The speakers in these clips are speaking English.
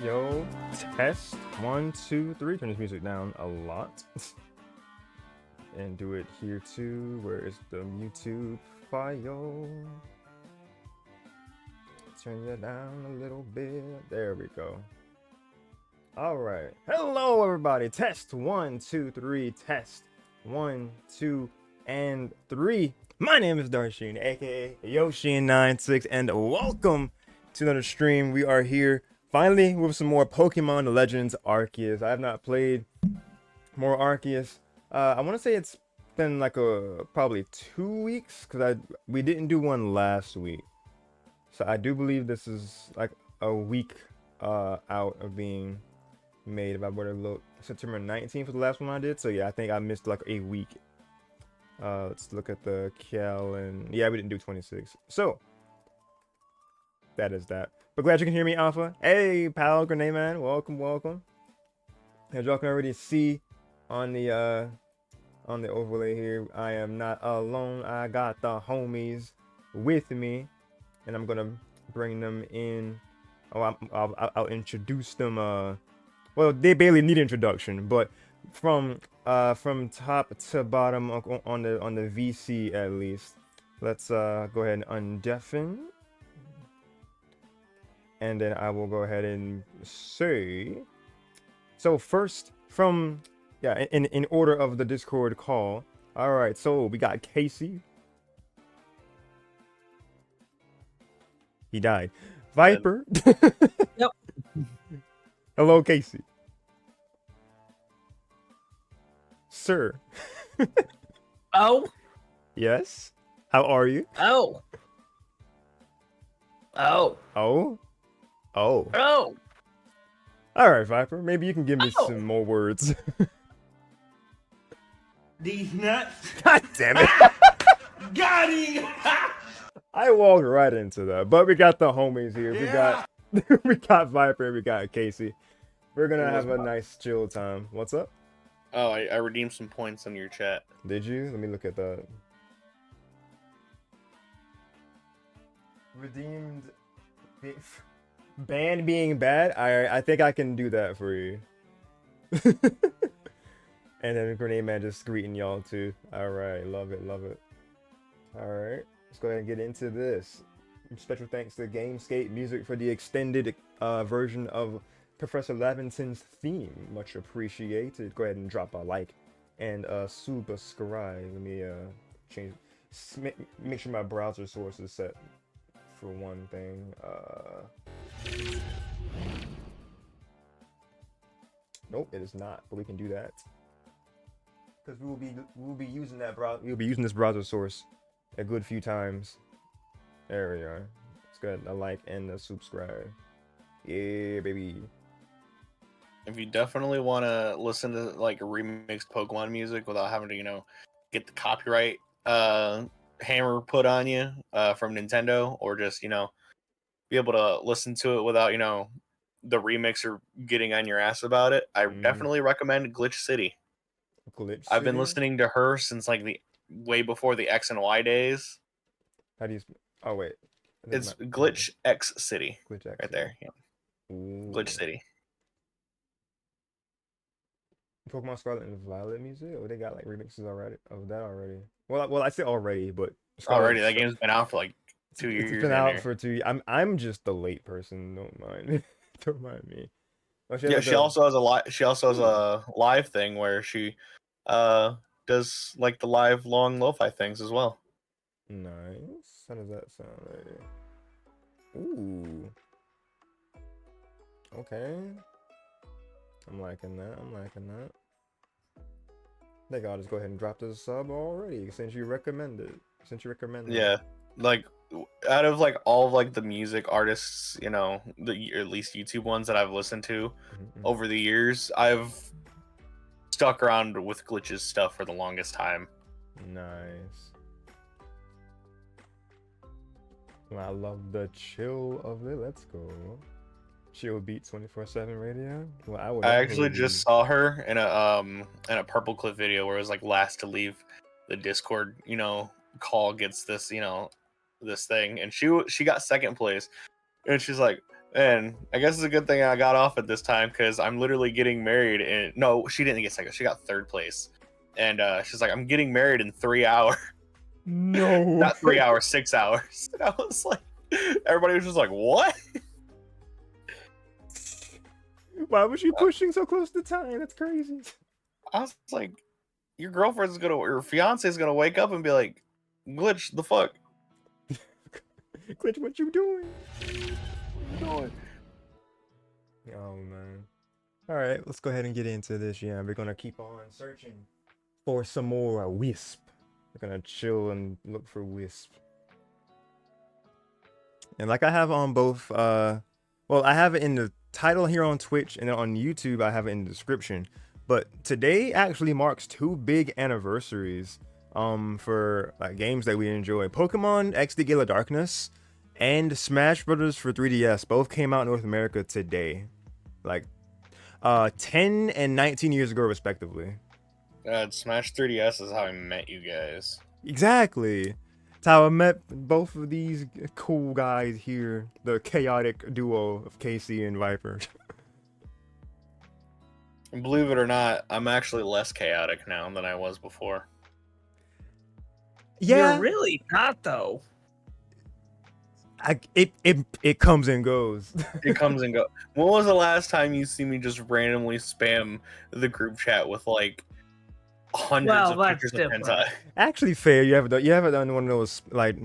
Yo, test 1, 2, 3. Turn this music down a lot. And do it here too. Where is the YouTube file? Turn you down a little bit. There we go. All right. Hello, everybody. Test 1, 2, 3. Test 1, 2, and 3. My name is Darsheen, aka Yoshi96, and welcome to another stream. We are here finally with some more Pokemon Legends Arceus. I have not played more Arceus. I want to say it's been like probably 2 weeks because we didn't do one last week. So I do believe this is like a week out of being made. If I were to look, September 19th was the last one I did. So yeah, I think I missed like a week. Let's look at the Cal and yeah, we didn't do 26. So that is that. But glad you can hear me, Alpha. Hey, pal, Grenade Man, welcome. As y'all can already see on the overlay here, I am not alone. I got the homies with me, and I'm gonna bring them in. Oh, I'll introduce them. Well, they barely need introduction, but from top to bottom on the VC at least. Let's go ahead and undeafen, and then I will go ahead and say. So first from in order of the Discord call. All right, so we got Casey. He died. Viper. Yep. Hello, Casey. Sir. Oh. Yes. How are you? Oh. Oh. Oh. Oh. Oh. All right, Viper. Maybe you can give me Oh. some more words. These nuts. God damn it. Got him. I walked right into that. But we got the homies here. Yeah. We got Viper. We got Casey. We're gonna have a nice chill time. What's up? Oh, I redeemed some points on your chat. Did you? Let me look at that. Redeemed. Ban being bad? I think I can do that for you. And then Grenade Man just greeting y'all too. Alright, love it. Alright, let's go ahead and get into this. Special thanks to Gamescape Music for the extended version of Professor Lavington's theme. Much appreciated. Go ahead and drop a like and subscribe. Let me change. Make sure my browser source is set for one thing. Nope, it is not. But we can do that because we will be using that browser. We'll be using this browser source a good few times. There we are. Let's go ahead and a like and a subscribe. Yeah, baby. If you definitely want to listen to like remixed Pokemon music without having to, get the copyright hammer put on you from Nintendo, or just, be able to listen to it without, the remixer getting on your ass about it, I definitely recommend Glitch City. I've been listening to her since like the way before the X and Y days. How do you? Oh wait, it's Glitch X City. Glitch X right there. Yeah. Ooh. Glitch City. Pokemon Scarlet and Violet music? Oh, they got like remixes already of that already. Well, I say already, but already that game's been out for like 2 years. It's been out for 2 years. I'm just the late person. Don't mind. Don't mind me. Oh, she also has a live thing where she does like the live long lo-fi things as well. Nice. How does that sound? Ooh. Okay. I'm liking that. I think I'll just go ahead and drop this sub already since you recommended. Yeah, like out of like all of like the music artists, the at least YouTube ones that I've listened to over the years, I've stuck around with Glitch's stuff for the longest time. Nice. I love the chill of it. Let's go. Chill beat 24/7 radio. Well, I actually just saw her in a Purple Cliff video where it was like last to leave the Discord, call gets this, this thing, and she got second place, and she's like, And I guess it's a good thing I got off at this time because I'm literally getting married. And no, she didn't get second. She got third place. And she's like, I'm getting married in 3 hours. No. Not 3 hours, 6 hours. And I was like, everybody was just like, what? Why was she pushing so close to time? That's crazy. I was like, your girlfriend's gonna, or fiance's gonna wake up and be like, Glitch, the fuck? Glitch, what you doing? What you doing? Oh man. All right, let's go ahead and get into this. Yeah, we're gonna keep on searching for some more Wisp. We're gonna chill and look for Wisp. And like I have on both, well, I have it in the title here on Twitch, and then on YouTube I have it in the description. But today actually marks 2 big anniversaries for games that we enjoy. Pokemon XD Gala Darkness and Smash Brothers for 3DS both came out in North America today, like 10 and 19 years ago respectively. Smash 3DS is how I met you guys. Exactly. It's how I met both of these cool guys here, the chaotic duo of Casey and Viper. And believe it or not, I'm actually less chaotic now than I was before. Yeah, You're really not though. it comes and goes. It comes and goes. When was the last time you see me just randomly spam the group chat with like hundreds of that's pictures of different. hentai? Actually, fair. You haven't done one of those like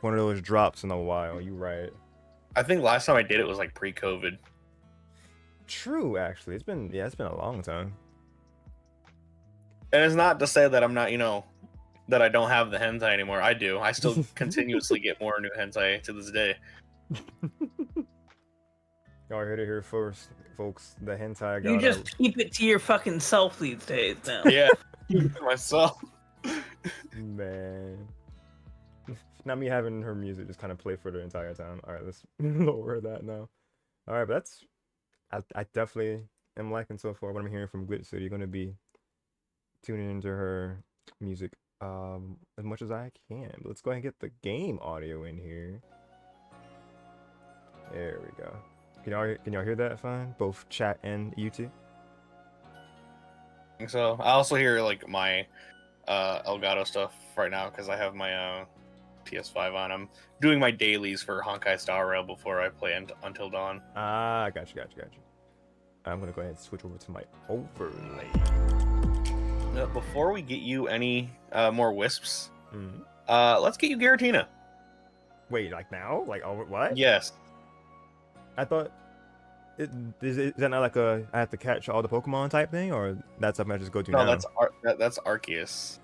one of those drops in a while. You right. I think last time I did it was like pre-COVID. True. Actually, it's been a long time. And it's not to say that I'm not, that I don't have the hentai anymore. I do. I still continuously get more new hentai to this day. Y'all heard it here first, folks. The hentai. You just keep it to your fucking self these days now. Yeah, myself. Man. Not me having her music just kind of play for the entire time. All right, let's lower that now. All right, but that's I definitely am liking so far what I'm hearing from Glitch. So you're gonna be tuning into her music as much as I can. But let's go ahead and get the game audio in here. There we go. Can y'all hear that fine? Both chat and YouTube. So I also hear like my Elgato stuff right now because I have my PS5 on. I'm doing my dailies for Honkai Star Rail before I play Until Dawn. Ah, gotcha. I'm gonna go ahead and switch over to my overlay. Before we get you any more wisps, Mhm. let's get you Giratina. Wait, like now? Like, oh, what? Yes. I thought, is that not like I have to catch all the Pokemon type thing, or that's something I just go to No, now? that's Arceus.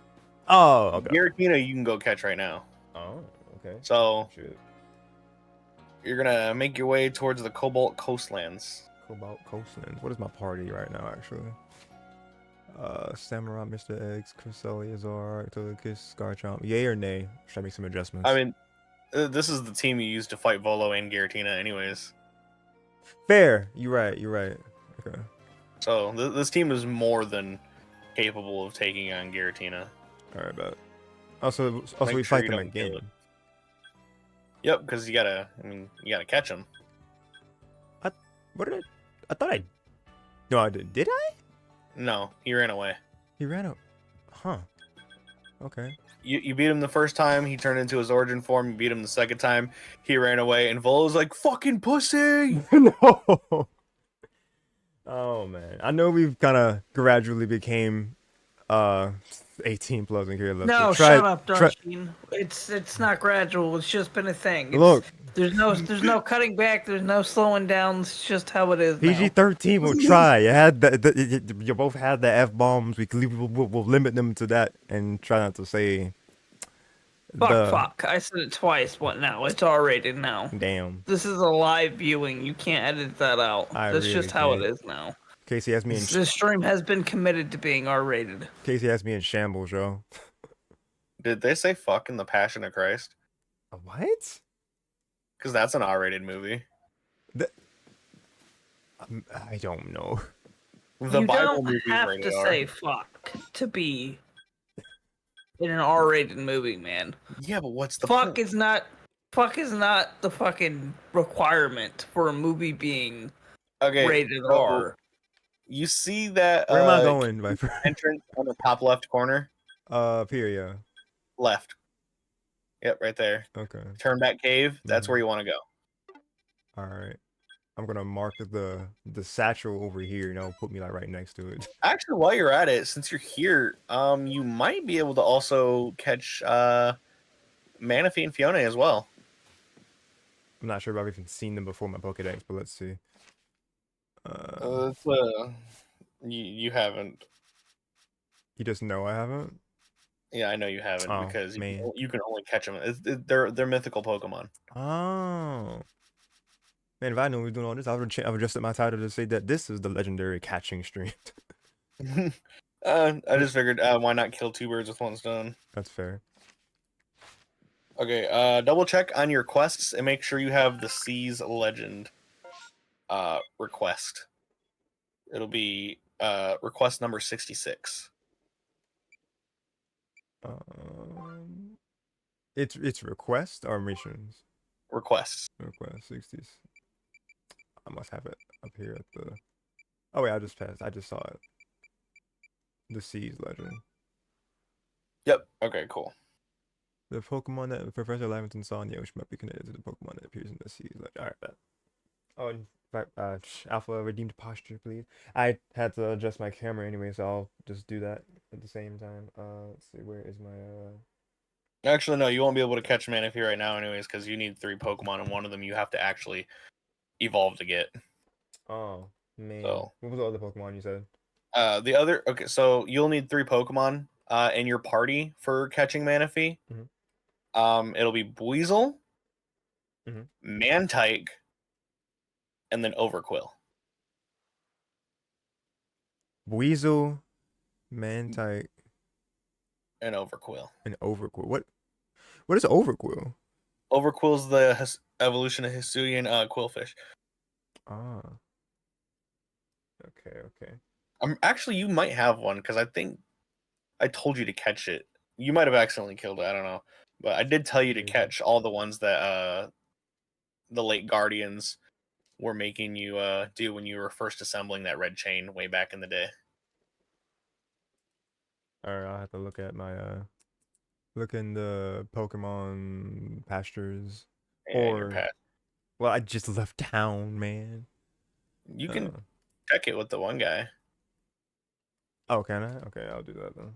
Oh, okay. Giratina you can go catch right now. Oh, okay. So Shit. you're gonna make your way towards the Cobalt Coastlands. Cobalt Coastlands. What is my party right now, actually? Samurai, Mr. Eggs, Cresselia, Zoroark, Togekiss, Scarchomp. Yay or nay? Should I make some adjustments? I mean, this is the team you use to fight Volo and Giratina anyways. fair. You're right. Okay. So this team is more than capable of taking on Giratina. All right, but also Make we sure fight you them don't kill again. it. Yep, because you gotta catch them. What did I thought I. No, I did. Did I? No, he ran away. He ran out. Huh. Okay. You beat him the first time, he turned into his origin form. You beat him the second time, he ran away, and Volo's like, fucking pussy! No. Oh man, I know we've kind of gradually became 18 plus in here. No, shut up, Darsheen. It's not gradual. It's just been a thing. Look, there's no cutting back. There's no slowing down. It's just how it is. PG-13 will try. You had you both had the F bombs. We'll limit them to that and try not to say. Fuck. I said it twice. What now? It's R-rated now. Damn. This is a live viewing. You can't edit that out. That's really just how can't. it is now. Casey has me in. This stream has been committed to being R-rated. Casey has me in shambles, yo. Did they say fuck in The Passion of Christ? What? Because that's an R-rated movie. I don't know. The You Bible don't movie is have rated to R. say fuck to be in an R-rated movie, man. Yeah, but what's the Fuck point? is not. fuck is not the fucking requirement for a movie being Okay, rated so R? you see that Where am I going, my friend? entrance on the top left corner? Here, yeah. Left. Yep, right there. Okay. Turn back cave. That's where you want to go. All right. I'm gonna mark the satchel over here, and I'll put me like right next to it. Actually, while you're at it, since you're here, you might be able to also catch Manaphy and Fiona as well. I'm not sure if I've even seen them before my Pokedex, but let's see. You haven't. You just know I haven't. Yeah, I know you haven't Oh, because man. you can only catch them. They're mythical Pokemon. Oh. Man, if I knew we were doing all this, I would have adjusted my title to say that this is the legendary catching stream. I just figured, why not kill two birds with one stone? That's fair. Okay, double check on your quests and make sure you have the Seas Legend request. It'll be request number 66. It's request or missions? Requests. Request 60s. I must have it up here at the. Oh wait, I just passed. I just saw it. The Seas Legend. Yep. Okay, cool. The Pokemon that Professor Lavington saw in the ocean might be connected to the Pokemon that appears in the Seas Legend. All right, bet. Oh, and Alpha redeemed posture, please. I had to adjust my camera anyway, so I'll just do that at the same time. Let's see, where is my Actually, no, you won't be able to catch Manaphy right now, anyways, because you need 3 Pokemon, and one of them you have to actually evolve to get. Oh man, So, what was the other Pokemon you said? the other, okay, so you'll need 3 Pokemon in your party for catching Manaphy. It'll be Buizel, Mantike, and then Overquill. Weasel, Mantike, And Overquill. and Overquill. What is Overquill? Overquill's the evolution of Hisuian Quillfish. Ah. Okay. Actually, you might have one because I think I told you to catch it. You might have accidentally killed it. I don't know, but I did tell you to catch all the ones that the late Guardians were making you do when you were first assembling that red chain way back in the day. All right, I'll have to look at my look in the Pokemon pastures. And your pet. Well, I just left town, man. You can check it with the one guy. Oh, can I? Okay, I'll do that then.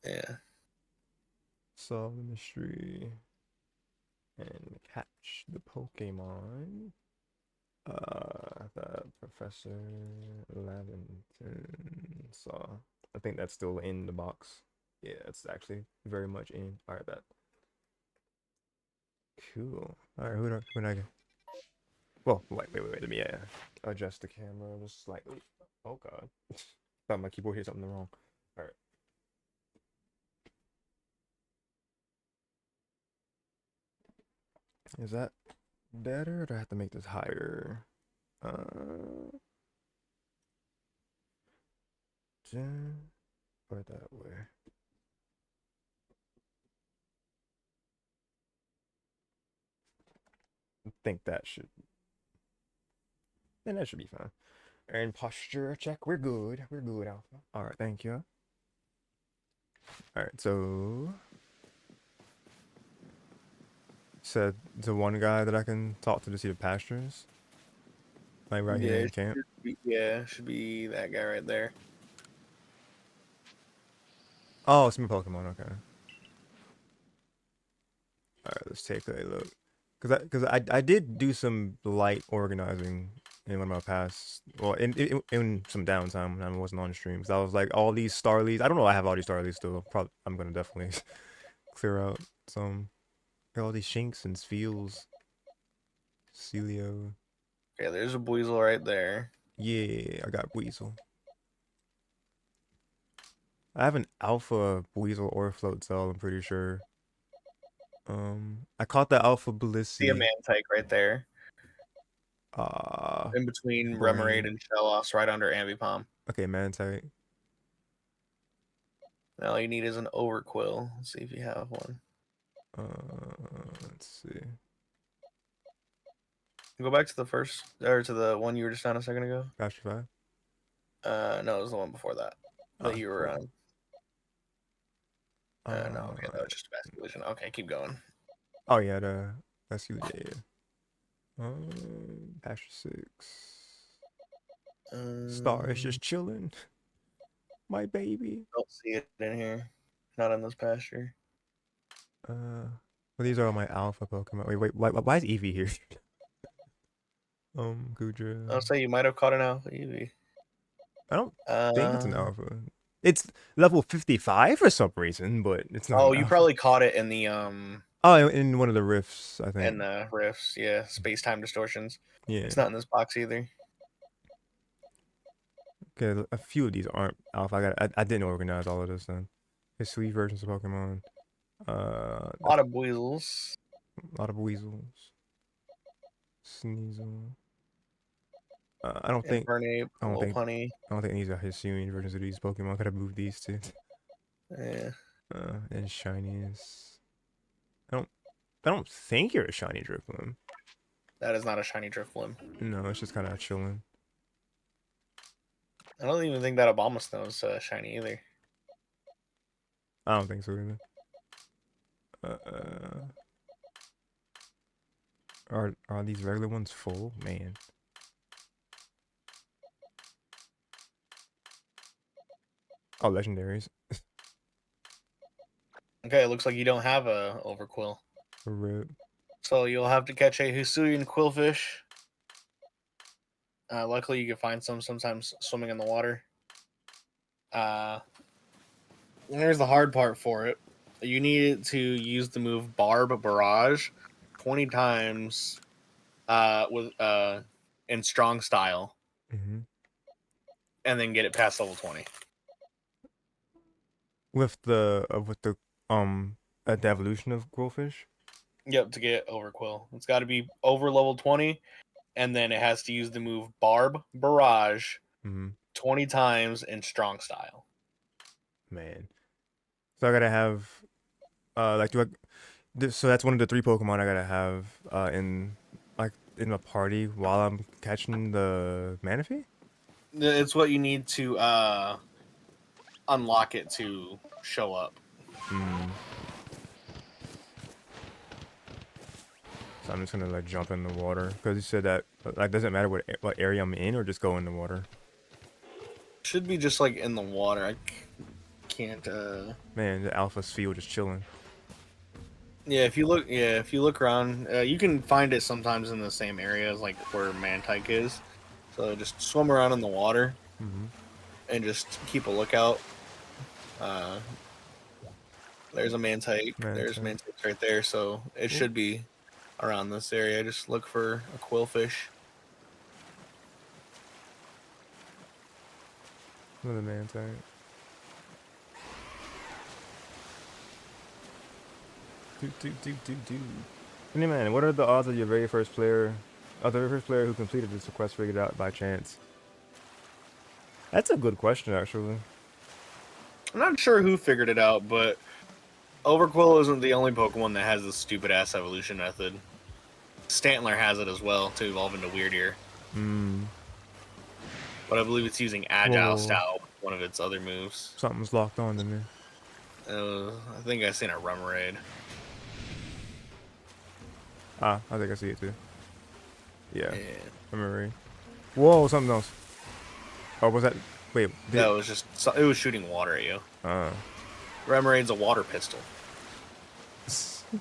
Yeah. Solve the mystery and catch the Pokemon. That Professor Lavington saw. I think that's still in the box. Yeah, it's actually very much in. All right, that. Cool. All right, who do I get? Well, wait. Let me adjust the camera just slightly. Oh God, thought my keyboard hit something wrong. All right. Is that better, or do I have to make this higher? Put it that way. I think that should. Then that should be fine. And posture check. We're good. We're good, Alpha. All right, thank you. All right, so said the one guy that I can talk to see the pastures. Like right here in camp. Should be that guy right there. Oh, it's my Pokemon. Okay. All right, let's take a look. Cause I did do some light organizing in one of my past, well, in some downtime when I wasn't on stream. Cause I was like, all these Starlies. I don't know. I have all these Starlies still. Probably I'm gonna definitely clear out some. Got all these Shinx and Spheals. Celio. Okay, there's a Buizel right there. Yeah, I got Weasel. I have an Alpha Weasel or Float Cell, I'm pretty sure. I caught the Alpha Blissey. See a Mantike right there. In between Remoraid and Shellos, right under Ambipom. Okay, Mantike. Now all you need is an Overquill. Let's see if you have one. Let's see. Go back to the first, or to the one you were just on a second ago. Pasture 5. No, it was the one before that Oh, you were cool. on. No, okay, that was just a bad collision. Okay, keep going. Oh yeah, that's you. Yeah. Pasture 6. Star is just chilling. My baby. Don't see it in here. Not on this pasture. Well, these are all my alpha Pokemon. Wait, why is Eevee here? Gudra. I'll say you might have caught an alpha Eevee. I don't think it's an alpha. It's level 55 for some reason, but it's not. Oh, An you alpha. probably caught it in the Oh, in one of the rifts, I think. in the rifts. Yeah, space time distortions. Yeah. It's not in this box either. Okay, a few of these aren't alpha. I didn't organize all of this then. His sweet versions of Pokemon. A lot of weasels. A lot of weasels. Sneasel. I don't think. Infernape, I don't think. Lopunny. I don't think these are Hisuian versions of these Pokemon. Could have moved these two. Yeah. And shinies. I don't think you're a shiny Drifloon. That is not a shiny Drifloon. No, it's just kind of chilling. I don't even think that Obama is shiny either. I don't think so either. Are these regular ones full? Man. Oh, legendaries. Okay, it looks like you don't have a Overquill. Rip. So you'll have to catch a Hisuian Quillfish. Luckily, you can find some sometimes swimming in the water. Here's the hard part for it. You need to use the move Barb Barrage 20 times with in strong style, and then get it past level 20. With the evolution of Quillfish. Yep, to get Overquill. It's got to be over level 20, and then it has to use the move Barb Barrage 20 times in strong style. Man. So I gotta have, so that's one of the 3 Pokemon I gotta have in a party while I'm catching the Manaphy? It's what you need to unlock it to show up. So I'm just gonna jump in the water because you said that doesn't matter what area I'm in or just go in the water. Should be just in the water. I can't. Man, the Alpha field just chilling. Yeah, if you look around, you can find it sometimes in the same areas where Mantike is. So just swim around in the water and just keep a lookout. There's a Mantike. There's Mantikes right there, so it should be around this area. Just look for a Quillfish. Another Mantike. Hey man, what are the odds of the very first player who completed this quest figured out by chance? That's a good question, actually. I'm not sure who figured it out, but Overquill isn't the only Pokemon that has this stupid ass evolution method. Stantler has it as well to evolve into Weirdeer. But I believe it's using Agile Style, one of its other moves. Something's locked on to me. I think I seen a Remoraid. I think I see it too. Yeah. Remoraid. Whoa, something else. Oh, was that? Wait. No, it was shooting water at you. Remoraid's a water pistol. I'm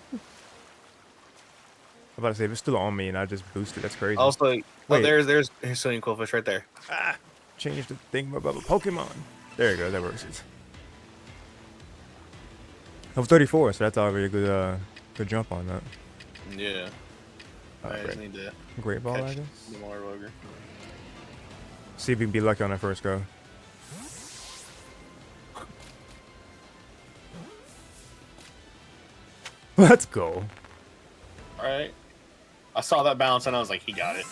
about to say, if it's still on me and I just boost it, that's crazy. Also, there's Hisuian Quillfish right there. Change the thing about Pokemon. There you go, that works. I was 34, so that's already a good jump on that. Yeah. I just need to Great Ball, I guess. The Marvoger. See if we can be lucky on that first go. Let's go. Alright. I saw that bounce and I was like, he got it.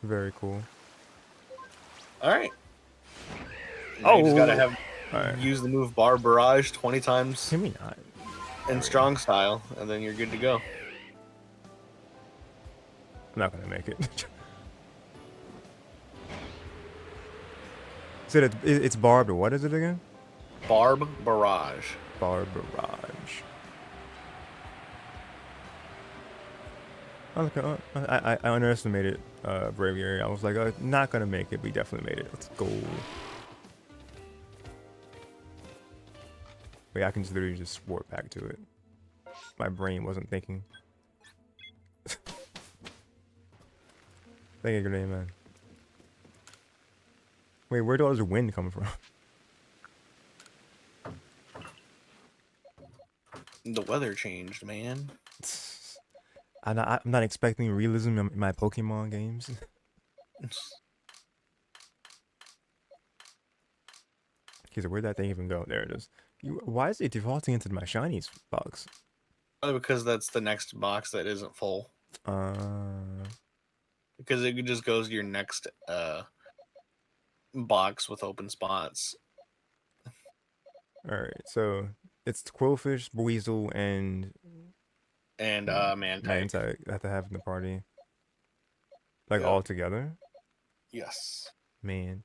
Very cool. Alright. Oh, you just gotta use the move Bar Barrage 20 times. Can we not? In strong style, and then you're good to go. not gonna make it. So it's barbed. What is it again? Barb Barrage. Barb barrage. I underestimated Braviary. I was like, not gonna make it. We definitely made it. Let's go. Wait, I can just literally just warp back to it. My brain wasn't thinking. Thank you, grenade man. Wait, where does the wind come from? The weather changed, man. I'm not expecting realism in my Pokemon games. Okay, so where'd that thing even go? There it is. Why is it defaulting into my shinies box? Probably because that's the next box that isn't full. Because it just goes to your next box with open spots. Alright, so it's Quillfish, Weasel, and Mantike. Mantike that to have in the party. Like Yep. all together? Yes. Man.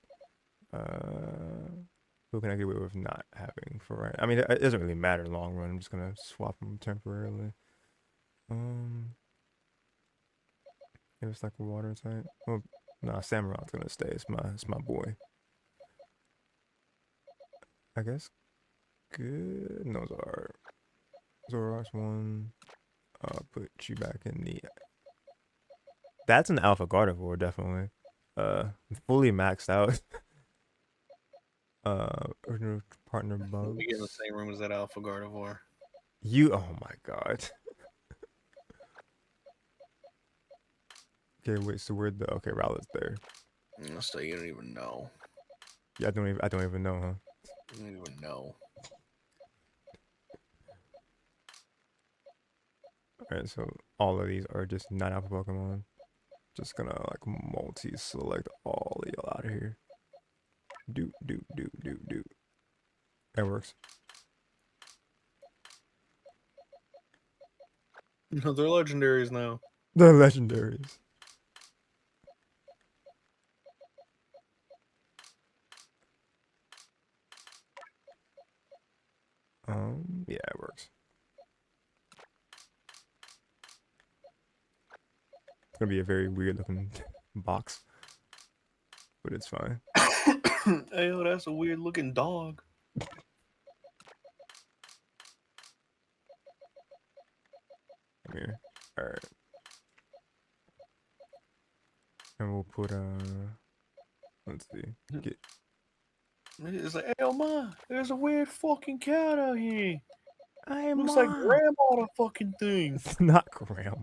Who can I get away with not having for right? I mean, it doesn't really matter long run. I'm just gonna swap them temporarily. If it's like a water type. Well, nah, Samurai's gonna stay. It's my boy. I guess. Good. No, Zoroark's one. Put you back in the. That's an Alpha Gardevoir, definitely. Fully maxed out. Original partner bugs. We get in the same room as that Alpha Gardevoir. Oh my god. Okay, wait. So where'd the Rowlet's there? So you don't even know. Yeah, I don't even know, huh? You don't even know. Alright, so all of these are just non-alpha Pokemon. Just gonna like multi-select all of y'all out of here. Do. That works. No, they're legendaries now. The legendaries. Yeah, it works. It's gonna be a very weird looking box, but it's fine. Hey, yo, that's a weird looking dog. Come here. Alright. And we'll put let's see. Get It's like, hey, yo, ma, there's a weird fucking cat out here. I Looks like grandma the fucking thing. It's not grandma.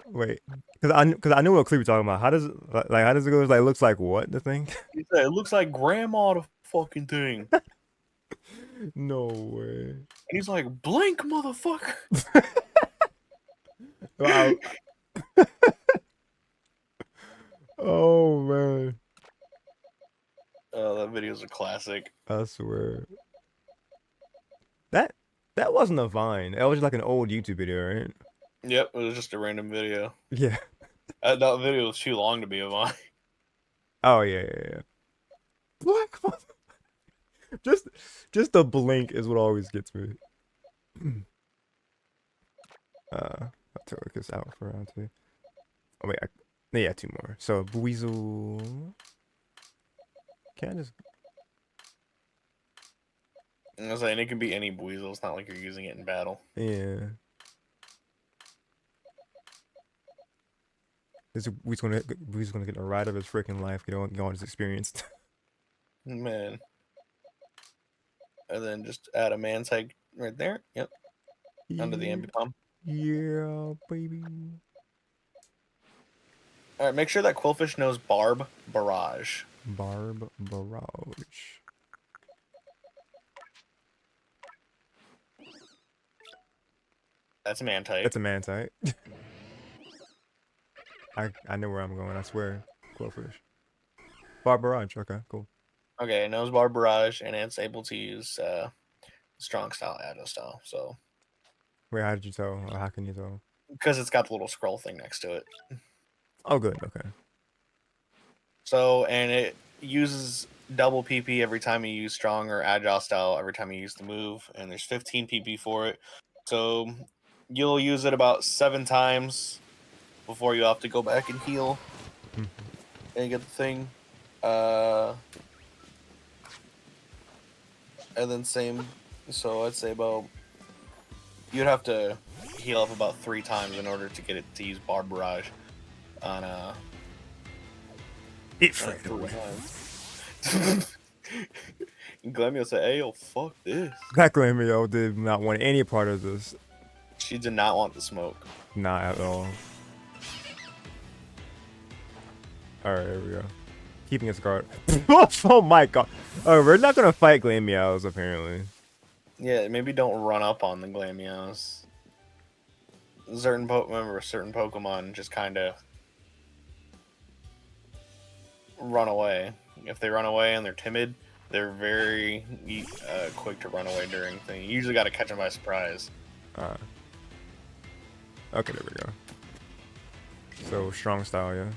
Wait, because I know what clip you're talking about. How does it how does it go? It's like looks like what the thing? He said, it looks like grandma the fucking thing. No way. And he's like, blink, motherfucker. Wow. Oh man. Oh, that video's a classic. I swear. That wasn't a Vine. That was just like an old YouTube video, right? Yep, it was just a random video. Yeah. That video was too long to be a Vine. Oh yeah. Black. Just the blink is what always gets me. I'll take this out for round two. Oh wait, yeah, two more. So Buizel. Can I just? I was saying it can be any Buizel. It's not like you're using it in battle. Yeah. We're gonna get a ride of his freaking life. Get on his experience. Man. And then just add a Mantike right there. Yep. Under the Ambipom. Yeah, baby. All right, make sure that Quillfish knows Barb Barrage. Barb Barrage. That's a Mantike. That's a Mantike. I know where I'm going. I swear. Quillfish. Barb Barrage. Okay, cool. Okay, it knows Barb Barrage, and it's able to use Strong Style, Addo Style. So. Wait, how did you tell? Or how can you tell? because it's got the little scroll thing next to it. Oh, good. Okay. So, and it uses double PP every time you use strong or agile style every time you use the move, and there's 15 PP for it. So you'll use it about 7 times before you have to go back and heal and get the thing. And then same, so I'd say about, you'd have to heal up about 3 times in order to get it to use Bar Barrage on It 3 faded away. times. Glamio said, "Hey, yo, fuck this." That Glamio did not want any part of this. She did not want the smoke. Not at all. Alright, here we go. Keeping his guard. Oh my god. Oh, we're not gonna fight Glamios, apparently. Yeah, maybe don't run up on the Glamios. Certain Pokemon just kind of run away. If they run away and they're timid, they're very quick to run away during things. You usually got to catch them by surprise. Okay, there we go. So, strong style, yeah.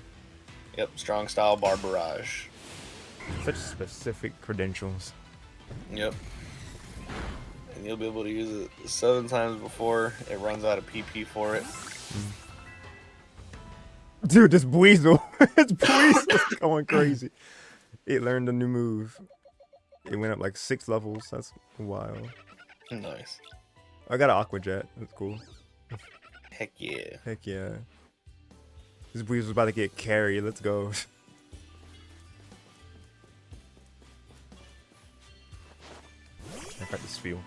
Yep, strong style Bar Barrage. Such specific credentials. Yep. And you'll be able to use it 7 times before it runs out of PP for it. Dude, this Buizel. This Buizel's going crazy. It learned a new move. It went up like 6 levels. That's wild. Nice. I got an Aqua Jet. That's cool. Heck yeah. Heck yeah. This Buizel's about to get carried. Let's go. I got this feel.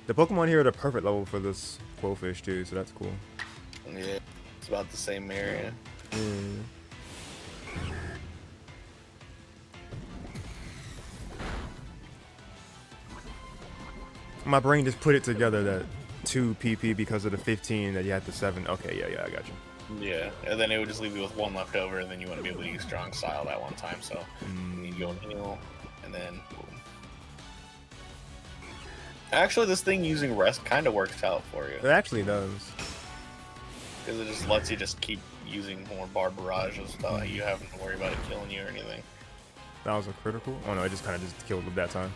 The Pokemon here are the perfect level for this Quillfish too, so that's cool. Yeah, it's about the same area. My brain just put it together that 2 PP because of the 15 that you had the 7. Okay, yeah, I got you. Yeah, and then it would just leave you with 1 left over, and then you want to be able to use strong style that one time, so you go and heal, and then boom. Actually, this thing using rest kind of works out for you. It actually does. Because it just lets you just keep using more Bar Barrages without you having to worry about it killing you or anything. That was a critical? Oh no, it just kind of just killed him that time.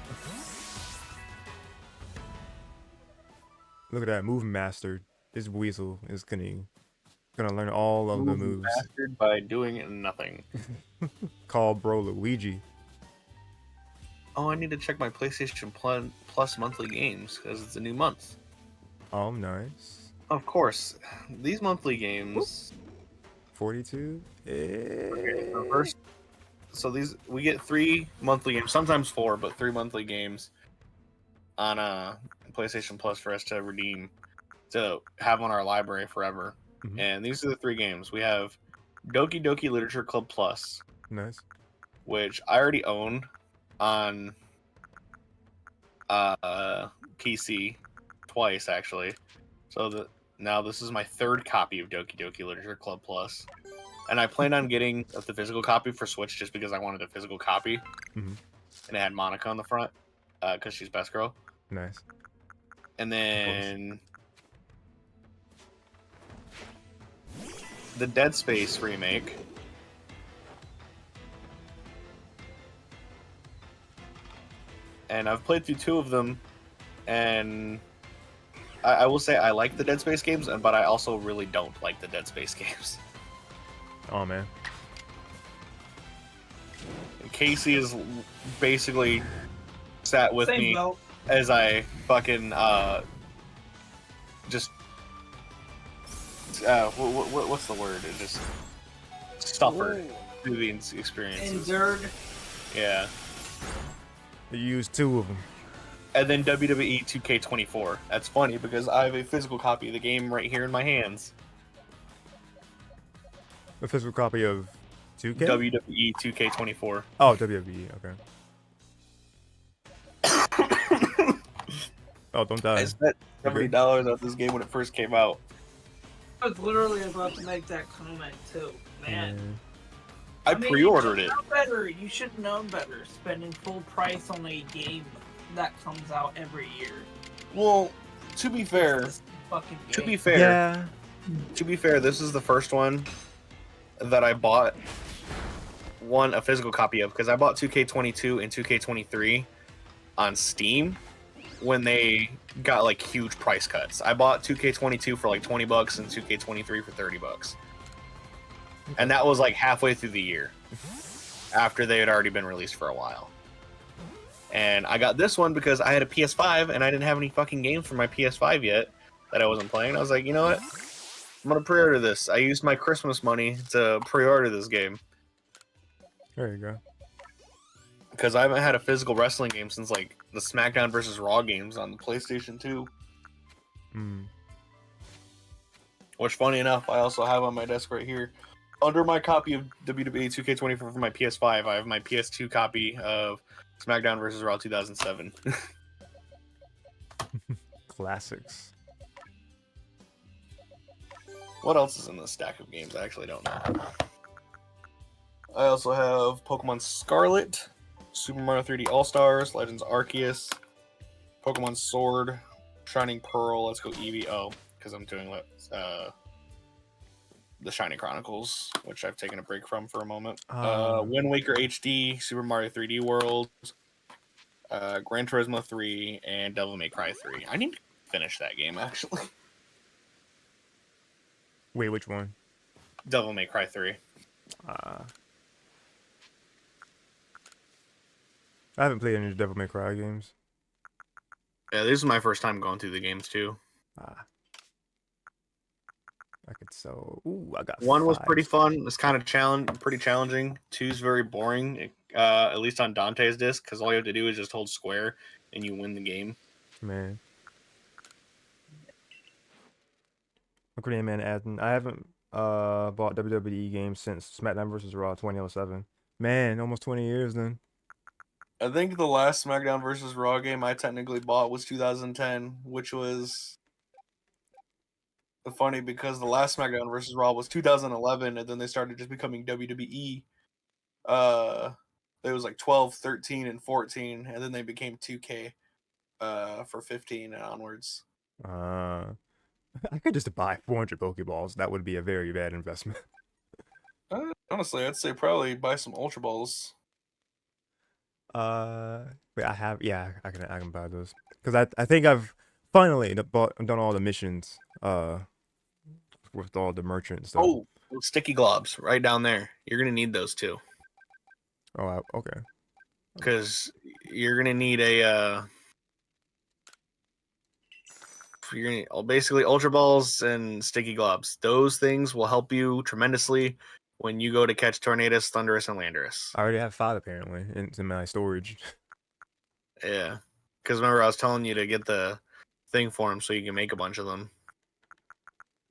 Look at that, move mastered. This Weasel is gonna learn all of the moves. Mastered by doing nothing. Call bro Luigi. Oh, I need to check my PlayStation Plus monthly games because it's a new month. Oh, nice. Of course, these monthly games. 42. Okay, so first, so these we get 3 monthly games, sometimes 4, but 3 monthly games on PlayStation Plus for us to redeem to have on our library forever. And these are the 3 games. We have Doki Doki Literature Club Plus. Nice. Which I already own on PC twice actually. So now this is my 3rd copy of Doki Doki Literature Club Plus. And I plan on getting the physical copy for Switch just because I wanted a physical copy. And it had Monica on the front because she's best girl. Nice. And then the Dead Space remake. And I've played through 2 of them, and I will say I like the Dead Space games, but I also really don't like the Dead Space games. Oh man. Casey is basically sat with Same me belt. as I fucking just what's the word? It just suffered through the experiences. Endured. Yeah. You used 2 of them. And then WWE 2K24. That's funny because I have a physical copy of the game right here in my hands. A physical copy of 2K? WWE 2K24. Oh, WWE. Okay. Oh, don't die. I spent $70 on this game when it first came out. I was literally about to make that comment too, man. I pre-ordered you it. should know better. You should have known better. Spending full price on a game that comes out every year. Well, to be fair, fucking To be game. fair, Yeah. this is the first one that I bought a physical copy of, because I bought 2K22 and 2K23 on Steam when they got like huge price cuts. I bought 2K22 for like $20 and 2K23 for $30. And that was like halfway through the year after they had already been released for a while. And I got this one because I had a PS5 and I didn't have any fucking games for my PS5 yet that I wasn't playing. I was like, you know what? I'm gonna pre-order this. I used my Christmas money to pre-order this game There you go. because I haven't had a physical wrestling game since like the SmackDown versus Raw games on the PlayStation 2. Which, funny enough, I also have on my desk right here. Under my copy of WWE 2K24 for my PS5, I have my PS2 copy of SmackDown vs. Raw 2007. Classics. What else is in this stack of games? I actually don't know. I also have Pokemon Scarlet, Super Mario 3D All-Stars, Legends Arceus, Pokemon Sword, Shining Pearl, Let's Go Eevee. Oh, because I'm doing the Shining Chronicles, which I've taken a break from for a moment. Wind Waker HD, Super Mario 3D World, Gran Turismo 3, and Devil May Cry 3. I need to finish that game, actually. Wait, which one? Devil May Cry 3. I haven't played any Devil May Cry games. Yeah, this is my first time going through the games, too. I could so. Ooh, I got. 1 was 5. pretty fun. It's kind of pretty challenging. 2's very boring, at least on Dante's disc, because all you have to do is just hold square and you win the game. Man. Okay, man, Adden. I haven't bought WWE games since SmackDown vs. Raw 2007. Man, almost 20 years then. I think the last SmackDown vs. Raw game I technically bought was 2010, which was funny because the last SmackDown vs. Raw was 2011, and then they started just becoming WWE. It was like 12, 13, and 14, and then they became 2K for 15 and onwards. I could just buy 400 Pokeballs. That would be a very bad investment. Honestly, I'd say probably buy some Ultra Balls. Wait, I can buy those because I think I've finally done all the missions with all the merchant stuff. Oh, sticky globs right down there. You're gonna need those too. Oh, okay. Because you're gonna need basically Ultra Balls and Sticky Globs. Those things will help you tremendously when you go to catch Tornadus, Thundurus, and Landorus. I already have 5 apparently in my storage. Yeah, because remember I was telling you to get the thing for them so you can make a bunch of them.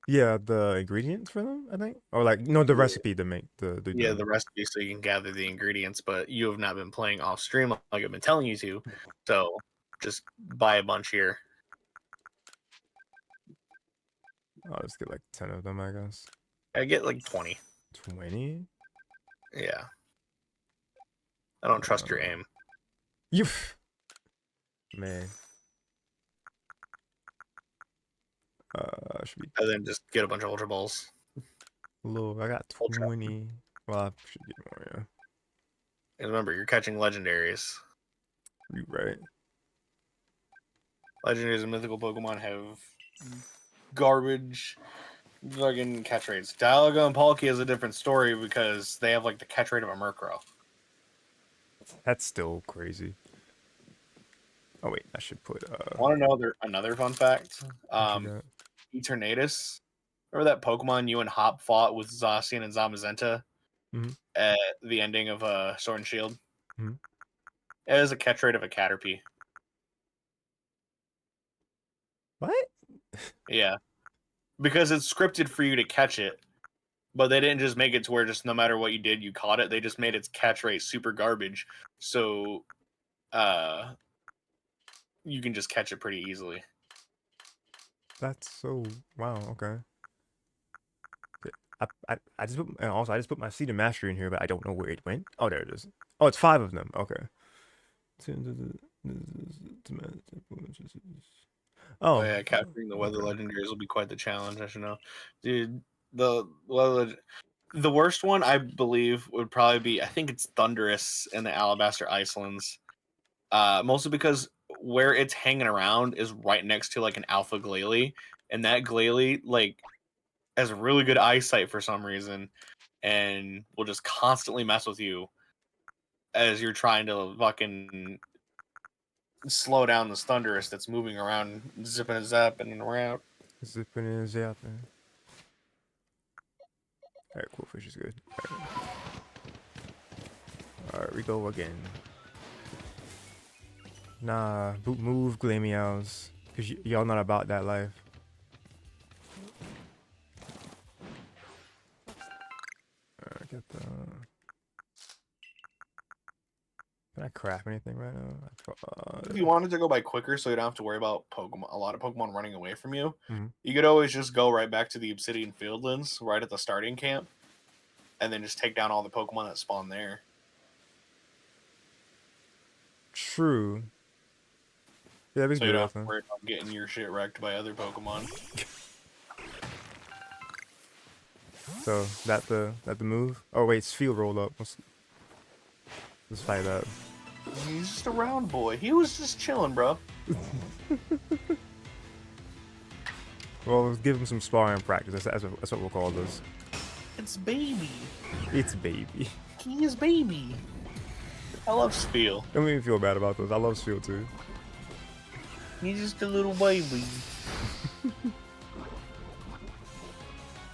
Yeah, the ingredients for them, I think, or like the recipe to make the recipe so you can gather the ingredients. But you have not been playing off stream like I've been telling you to, so just buy a bunch here. I'll just get like 10 of them, I guess. I get like 20. 20? Yeah. I don't trust your aim. You, man. Should be. And then just get a bunch of Ultra Balls. Look, I got 20. Well, I should get more, yeah. And remember, you're catching legendaries. You right. Legendaries and mythical Pokemon have garbage fucking catch rates. Dialga and Palkia is a different story because they have like the catch rate of a Murkrow. That's still crazy. Oh wait, I should put Want to know another fun fact? what you got? Eternatus. Remember that Pokemon you and Hop fought with Zacian and Zamazenta at the ending of Sword and Shield? Mhm. It has a catch rate of a Caterpie. What? Yeah. Because it's scripted for you to catch it, but they didn't just make it to where just no matter what you did, you caught it. They just made its catch rate super garbage. So you can just catch it pretty easily. That's so wow. Okay. I just put, and also I just put my Seed of Mastery in here, but I don't know where it went. Oh, there it is. Oh, it's 5 of them. Okay. Oh Oh, yeah, capturing the weather okay. legendaries will be quite the challenge. I should know, dude. The weather, the worst one I believe would probably be. I think it's Thunderous in the Alabaster Icelands. Mostly because where it's hanging around is right next to like an alpha glalie, and that glalie like has really good eyesight for some reason, and will just constantly mess with you as you're trying to fucking slow down this Thunderous that's moving around, zipping and zapping and around. Zipping and zapping. Alright, cool. Fish is good. Alright, we go again. Nah, boot move, Glameows. Cause y'all not about that life. Alright, get the. Can I craft anything right now? If you wanted to go by quicker, so you don't have to worry about a lot of Pokemon running away from you, Mhm. you could always just go right back to the Obsidian Fieldlands right at the starting camp, and then just take down all the Pokemon that spawn there. True. Yeah, we So can you do don't that have to then. worry about getting your shit wrecked by other Pokemon. So that the move. Oh wait, it's field roll up. Let's fight that. He's just a round boy. He was just chilling, bro. Well, let's give him some sparring practice. That's what we'll call this. It's baby. It's baby. He is baby. I love Spheal. Don't make me feel bad about this. I love Field too. He's just a little baby.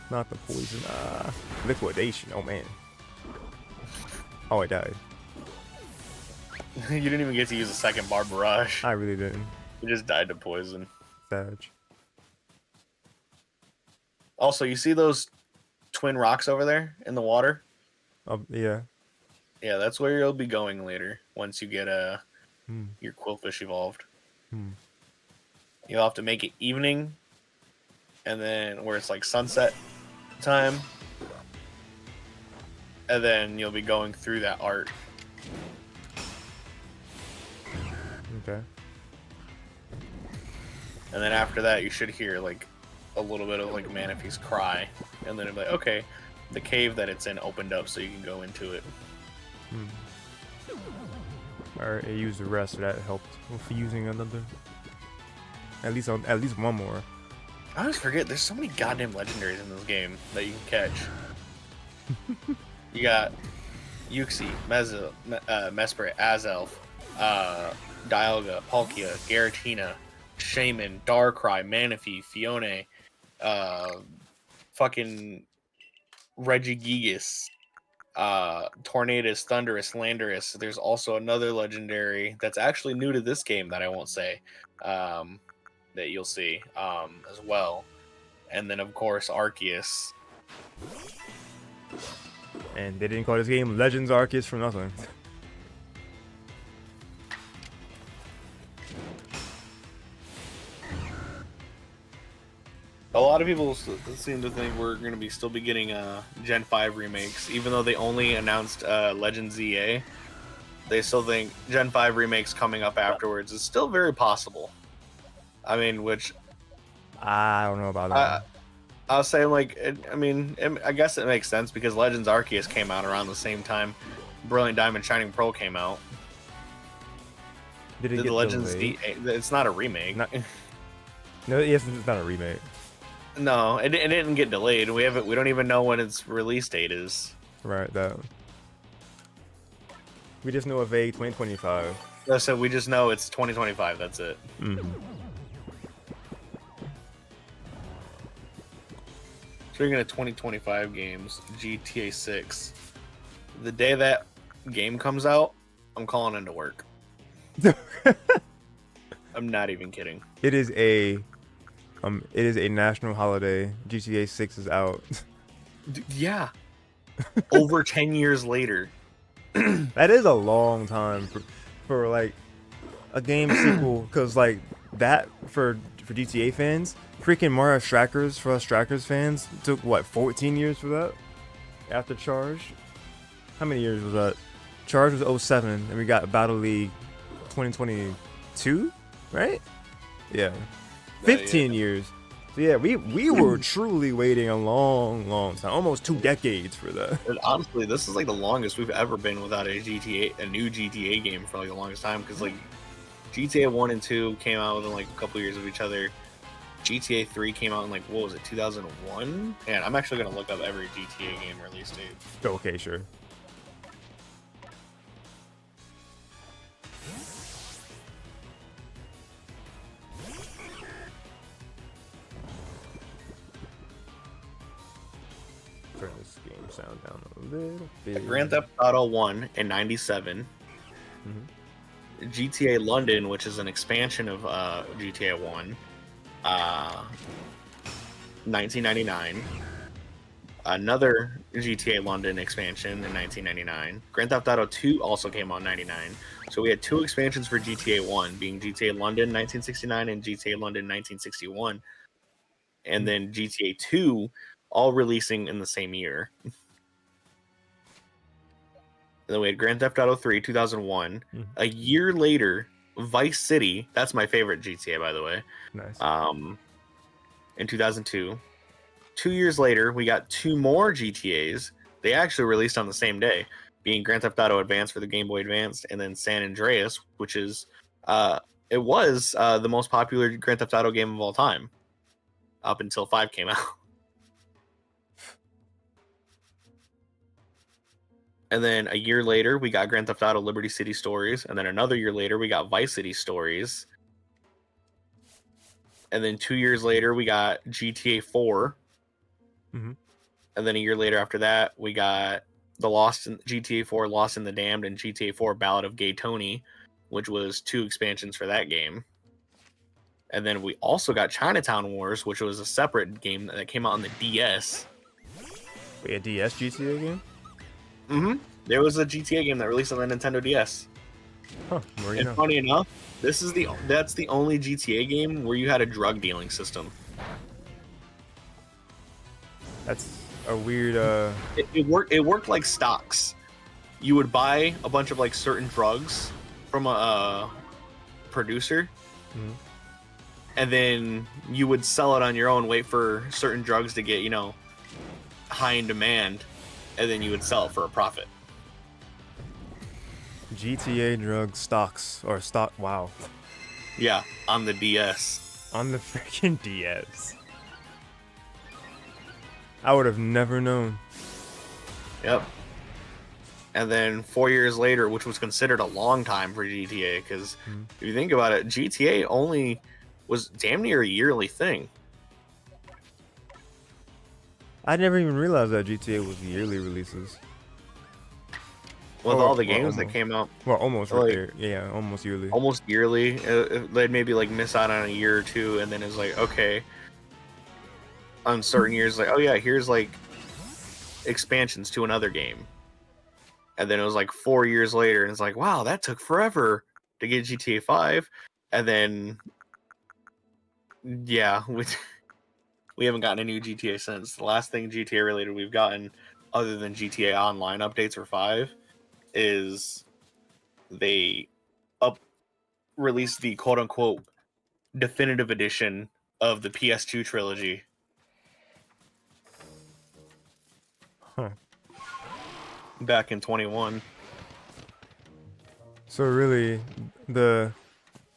Not the poison. Liquidation. Oh man. Oh, I died. You didn't even get to use a second Barbarage. I really didn't. You just died to poison. Sag. Also, you see those twin rocks over there in the water? Yeah. Yeah, that's where you'll be going later once you get your Quillfish evolved. You'll have to make it evening, and then where it's like sunset time, and then you'll be going through that art. Okay. And then after that, you should hear like a little bit of like Manaphy's cry, and then it'll be like, okay, the cave that it's in opened up, so you can go into it. Alright, I used the rest, so that helped with using another. At least one more. I always forget there's so many goddamn legendaries in this game that you can catch. You got Uxie, Mesprit, Azelf, Dialga, Palkia, Garatina, Shaman, Darkrai, Manaphy, Fione, fucking Regigigas, Tornadus, Thunderous, Landorus. There's also another legendary that's actually new to this game that I won't say, that you'll see as well. And then, of course, Arceus. And they didn't call this game Legends Arceus for nothing. A lot of people seem to think we're going to still be getting Gen 5 remakes, even though they only announced Legends EA. They still think Gen 5 remakes coming up afterwards is still very possible. I mean, which I don't know about that. I was saying, like, I guess it makes sense because Legends Arceus came out around the same time Brilliant Diamond Shining Pearl came out. Did it get the Legends delayed? It's not a remake. No, yes, it's not a remake. No, it didn't get delayed. We don't even know when its release date is. Right, that. We just know a vague 2025. So we just know it's 2025. That's it. Speaking of 2025 games, GTA 6. The day that game comes out, I'm calling into work. I'm not even kidding. It is a national holiday. GTA 6 is out. Yeah. Over 10 years later. That is a long time for like a game sequel, because like that for GTA fans, freaking Mario Strikers for us Strikers fans took what 14 years for that after Charge. How many years was that? Charge was 07 and we got Battle League 2022, right? Yeah. 15 years. So yeah, we were truly waiting a long time, almost 2 decades for that. And honestly, this is like the longest we've ever been without a new GTA game for like the longest time. Because like GTA 1 and 2 came out within like a couple years of each other. GTA 3 came out in like, what was it, 2001? And I'm actually gonna look up every GTA game release date. Okay, sure. Turn this game sound down a little bit. Grand Theft Auto 1 in '97. GTA London, which is an expansion of GTA 1, 1999. Another GTA London expansion in 1999. Grand Theft Auto 2 also came out in '99. So we had 2 expansions for GTA 1, being GTA London 1969 and GTA London 1961. And then GTA 2 all releasing in the same year. And then we had Grand Theft Auto 3, 2001. A year later, Vice City, that's my favorite GTA, by the way. Nice. In 2002. 2 years later, we got 2 more GTAs. They actually released on the same day, being Grand Theft Auto Advance for the Game Boy Advance, and then San Andreas, which is, it was the most popular Grand Theft Auto game of all time, up until 5 came out. And then a year later, we got Grand Theft Auto Liberty City Stories. And then another year later, we got Vice City Stories. And then 2 years later, we got GTA 4. And then a year later after that, we got GTA 4 Lost in the Damned and GTA 4 Ballad of Gay Tony, which was 2 expansions for that game. And then we also got Chinatown Wars, which was a separate game that came out on the DS. Wait, a DS GTA game? There was a GTA game that released on the Nintendo DS. Huh, where you And know? funny enough, that's the only GTA game where you had a drug dealing system. That's a weird It worked like stocks. You would buy a bunch of like certain drugs from a producer, and then you would sell it on your own, wait for certain drugs to get, high in demand, and then you would sell it for a profit. GTA drug stocks or stock. Wow. Yeah, on the DS. On the freaking DS. I would have never known. Yep. And then 4 years later, which was considered a long time for GTA, because if you think about it, GTA only was damn near a yearly thing. I never even realized that GTA was yearly releases. With Or- all the or games that almost. came out Well, almost Like- right there. Yeah, almost yearly. almost yearly, they'd maybe like miss out on a year or two, and then it's like, okay, on certain years, like, oh yeah, here's like expansions to another game. And then it was like 4 years later, and it's like, wow, that took forever to get GTA 5. And then, yeah, we haven't gotten a new GTA since. The last thing GTA related we've gotten, other than GTA Online updates for 5, is they released the quote unquote definitive edition of the PS2 trilogy. Huh. Back in 21. So really,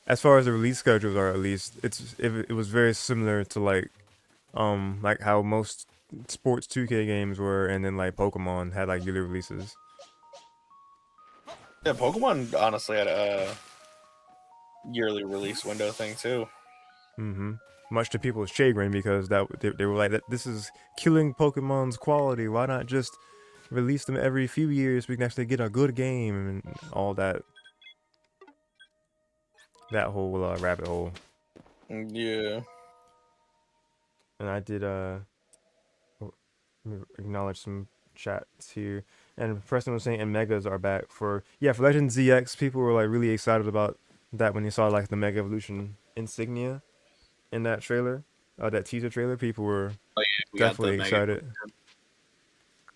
as far as the release schedules are, at least it was very similar to like how most sports 2K games were, and then like Pokemon had like yearly releases. Yeah, Pokemon honestly had a yearly release window thing too. Much to people's chagrin, because they were like, that this is killing Pokemon's quality. Why not just release them every few years? We can actually get a good game and all that. That whole rabbit hole. Yeah. And I did acknowledge some chats here. And Preston was saying, and megas are back for Legend ZX. People were like really excited about that when they saw like the Mega Evolution insignia in that trailer, that teaser trailer. People were We got the definitely Mega- excited.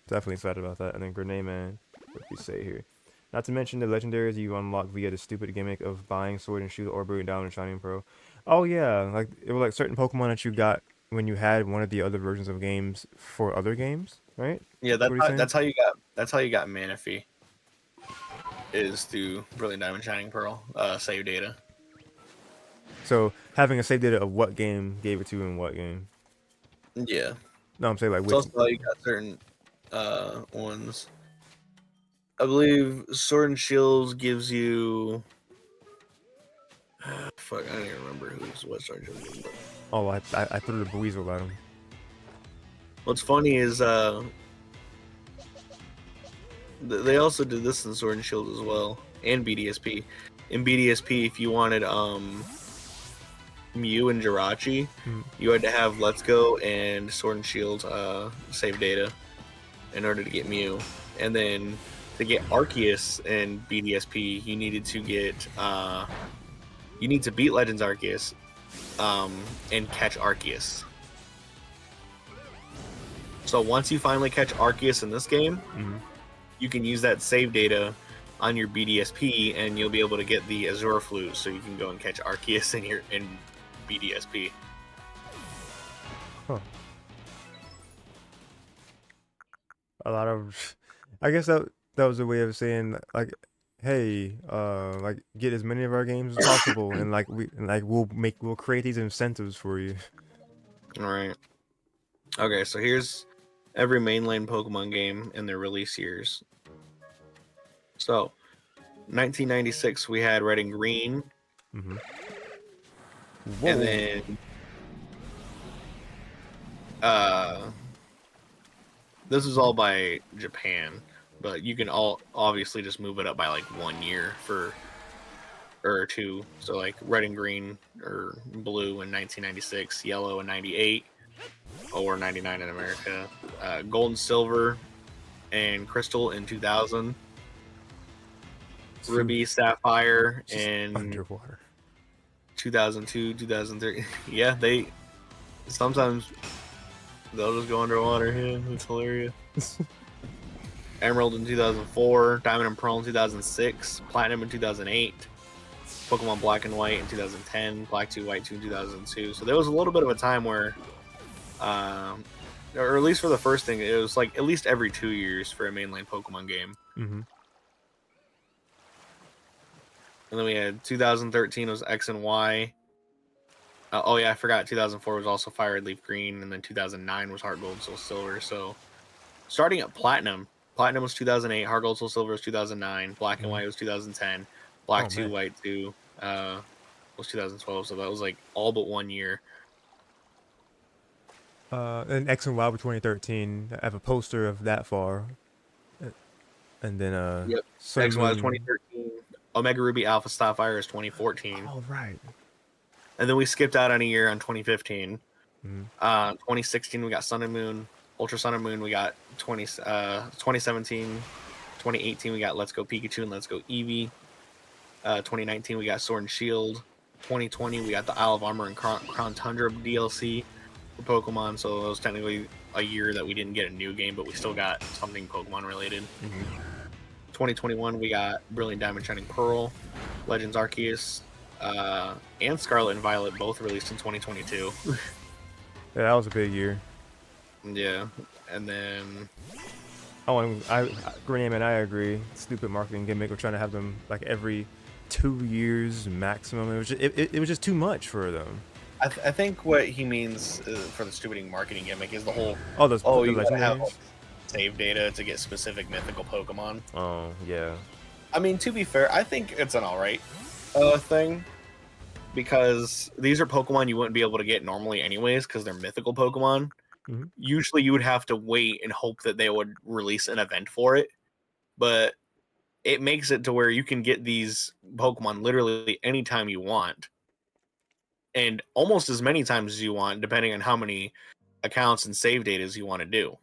Definitely excited about that. And then Grenade Man, what do we say here? Not to mention the legendaries you unlock via the stupid gimmick of buying Sword and Shield or bringing down and Shining Pro. Oh yeah, like it was like certain Pokemon that you got when you had one of the other versions of games for other games, right? Yeah, What are you saying? that's how you got Manaphy, is through Brilliant Diamond Shining Pearl save data. So having a save data of what game gave it to you in what game? Yeah. No, I'm saying like It's which. also how you got certain ones. I believe Sword and Shields gives you fuck, I don't even remember what Sword and Shields gives, but Oh, I threw the Buizel at him. what's funny is they also did this in Sword and Shield as well, and BDSP. In BDSP, if you wanted Mew and Jirachi, Mm. you had to have Let's Go and Sword and Shield save data in order to get Mew, and then to get Arceus in BDSP, you needed to get you need to beat Legends Arceus and catch Arceus. So once you finally catch Arceus in this game, you can use that save data on your BDSP, and you'll be able to get the Azure Flute, so you can go and catch Arceus in BDSP. Huh. A lot of, I guess that was a way of saying like, hey, like get as many of our games as possible, and like we'll create these incentives for you. All right. Okay, so here's every mainline Pokemon game in their release years. So, 1996 we had Red and Green, Mm-hmm. and Whoa. then uh, this is all by Japan, but you can all obviously just move it up by like 1 year for or two. So like Red and Green or Blue in 1996, Yellow in 98, or 99 in America, Gold and Silver and Crystal in 2000, Ruby, Sapphire in Underwater. 2002, 2003. Yeah, they sometimes they'll just go underwater. Yeah, it's hilarious. Emerald in 2004, Diamond and Pearl in 2006, Platinum in 2008, Pokemon Black and White in 2010, Black 2, White 2 in 2002. So there was a little bit of a time where, or at least for the first thing, it was like at least every 2 years for a mainline Pokemon game. Mm-hmm. And then we had 2013 was X and Y. Oh yeah, I forgot. 2004 was also Fire Red Leaf Green, and then 2009 was Heart Gold Soul Silver. So starting at Platinum, Platinum was 2008, Heart Gold Soul Silver was 2009, Black and White was 2010, Black Oh, 2, man. White 2 was 2012. So that was like all but 1 year. And X and Y were 2013. I have a poster of that far. And then Yep. Sun X and and Y was Moon. 2013. Omega Ruby Alpha Sapphire is 2014. Oh right. And then we skipped out on a year on 2015. Mm-hmm. 2016 we got Sun and Moon. Ultra Sun and Moon we got 2017. 2018 we got Let's Go Pikachu and Let's Go Eevee. 2019 we got Sword and Shield. 2020 we got the Isle of Armor and Crown Tundra DLC for Pokemon. So it was technically a year that we didn't get a new game, but we still got something Pokemon related. 2021 we got Brilliant Diamond Shining Pearl, Legends Arceus, and Scarlet and Violet both released in 2022. Yeah, that was a big year. Yeah, and then Oh, and Grenade and I agree. Stupid marketing gimmick. We're trying to have them like every 2 years maximum. It was just too much for them. I think what he means for the stupid marketing gimmick is the whole Oh, the you gotta have legendaries. save data to get specific mythical Pokemon. Oh yeah. I mean, to be fair, I think it's an alright thing, because these are Pokemon you wouldn't be able to get normally anyways because they're mythical Pokemon. Mhm. Usually you would have to wait and hope that they would release an event for it, but it makes it to where you can get these Pokemon literally anytime you want, and almost as many times as you want, depending on how many accounts and save datas you want to do.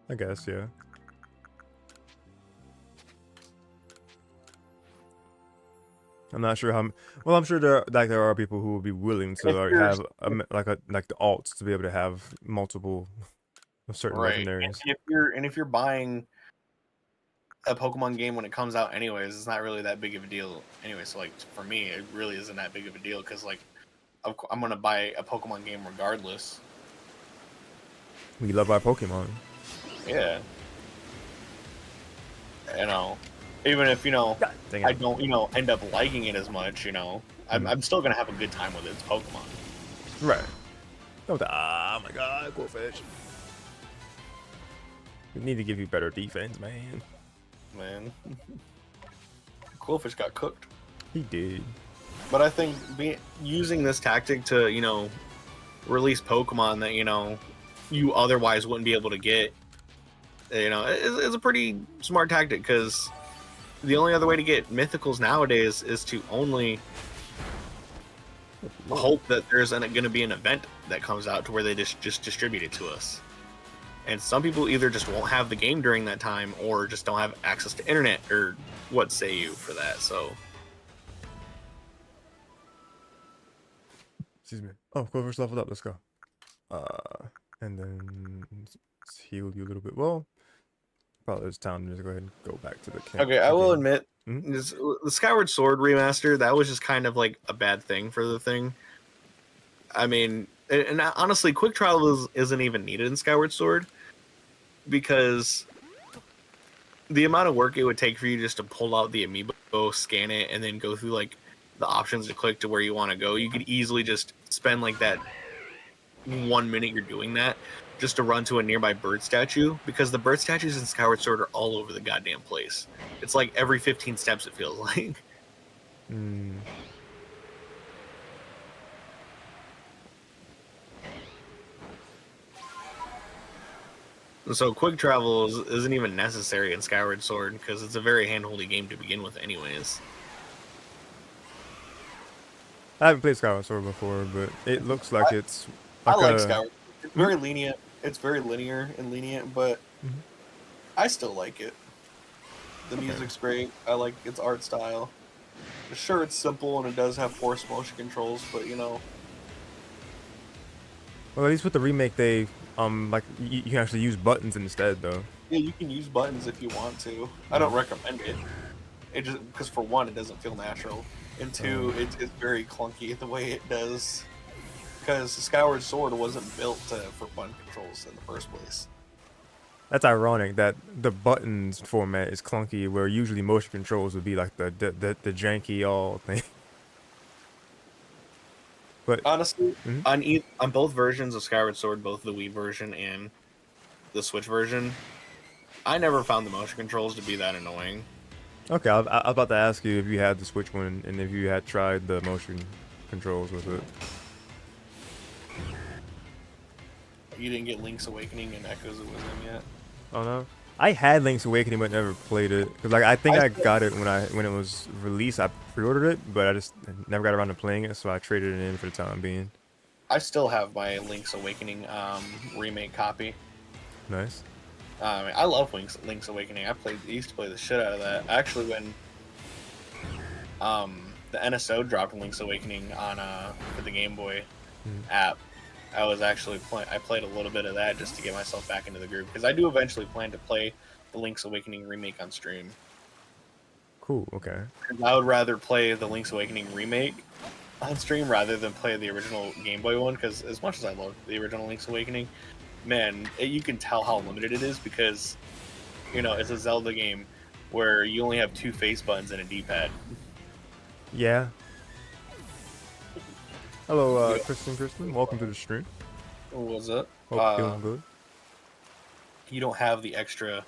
I guess yeah. I'm not sure how. Well, I'm sure there are people who will be willing to like, have like the alts to be able to have multiple of certain Right. legendaries. And if you're buying a Pokemon game when it comes out anyways. It's not really that big of a deal anyway. So like for me, it really isn't that big of a deal because like I'm gonna buy a Pokemon game regardless. We love our Pokemon. Yeah. You know, even if Dang I it. don't end up liking it as much, I'm still gonna have a good time with it. It's Pokemon. Right. Oh my god, Goldfish. We need to give you better defense, man. Man, Quillfish got cooked. He did. But I think using this tactic to release Pokemon that you otherwise wouldn't be able to get, is a pretty smart tactic because the only other way to get mythicals nowadays is to only hope that there's going to be an event that comes out to where they just distribute it to us. And some people either just won't have the game during that time or just don't have access to internet or what say you for that. So Excuse me. Oh, Quillfish leveled up. Let's go. And then heal you a little bit. Well, probably it's time to just go ahead and go back to the camp. okay, I will admit Mhm. the Skyward Sword remaster, that was just kind of like a bad thing for the thing. I mean, and honestly, quick trial isn't even needed in Skyward Sword because the amount of work it would take for you just to pull out the amiibo, scan it, and then go through like the options to click to where you want to go, you could easily just spend like that 1 minute you're doing that just to run to a nearby bird statue, because the bird statues in Skyward Sword are all over the goddamn place. It's like every 15 steps it feels like. Mm. So quick travel isn't even necessary in Skyward Sword because it's a very handholdy game to begin with anyways. I haven't played Skyward Sword before, but it looks like it's I like like a... Skyward. It's very lenient. It's very linear and lenient, but Mhm. I still like it. The Okay. music's great. I like its art style. Sure, it's simple and it does have force motion controls, but Well, at least with the remake, they like you can actually use buttons instead, though. yeah, you can use buttons if you want to. I don't recommend it. It just because for one, it doesn't feel natural, and two, it's very clunky the way it does. Because Skyward Sword wasn't built for button controls in the first place. That's ironic that the buttons format is clunky, where usually motion controls would be like the janky all thing. But Honestly, Mhm. on both versions of Skyward Sword, both the Wii version and the Switch version, I never found the motion controls to be that annoying. Okay, I was about to ask you if you had the Switch one and if you had tried the motion controls with it. You didn't get Link's Awakening and Echoes of Wisdom yet. Oh no, I had Link's Awakening but never played it because like I think I still- got it when it was released. I pre-ordered it, but I just never got around to playing it, so I traded it in for the time being. I still have my Link's Awakening remake copy. Nice. I love Link's Awakening. I used to play the shit out of that. Actually, when the NSO dropped Link's Awakening on for the Game Boy app, I was actually I played a little bit of that just to get myself back into the groove because I do eventually plan to play the Link's Awakening remake on stream. Cool. Okay. I would rather play the Link's Awakening remake on stream rather than play the original Game Boy one because as much as I love the original Link's Awakening, man, you can tell how limited it is because it's a Zelda game where you only have 2 face buttons and a D-pad. Yeah. Hello, Kristen. Welcome to the stream. What was it? Hope you're feeling good. You don't have the extra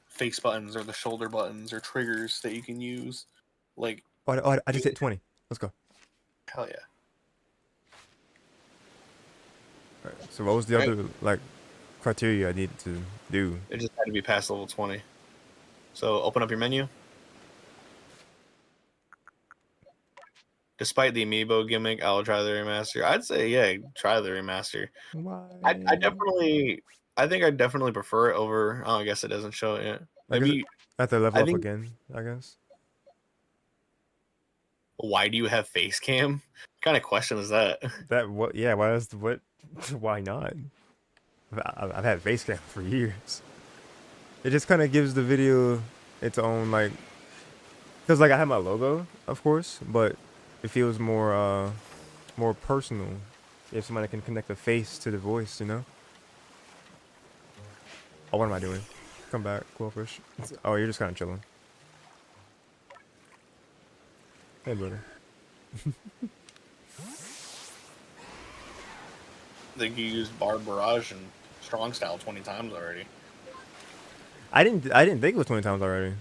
face buttons or the shoulder buttons or triggers that you can use. Like, Oh, I just hit 20. Let's go. hell yeah. All right, so what was the other like criteria I needed to do? It just had to be past level 20. So open up your menu. Despite the amiibo gimmick, I'll try the remaster. I'd say, yeah, try the remaster. Why? I think I definitely prefer it over. Oh, I guess it doesn't show it yet. I guess Maybe I have to level I up think. again. I guess. Why do you have face cam? What kind of question is that? That what? Yeah. Why is what? Why not? I've had face cam for years. It just kind of gives the video its own like, cause like I have my logo, of course, but it feels more personal if somebody can connect the face to the voice, you know. Oh, what am I doing? Come back, Quillfish. Oh, you're just kind of chilling. Hey, brother. I think you used Bar Barrage and Strong Style 20 times already. I didn't think it was 20 times already.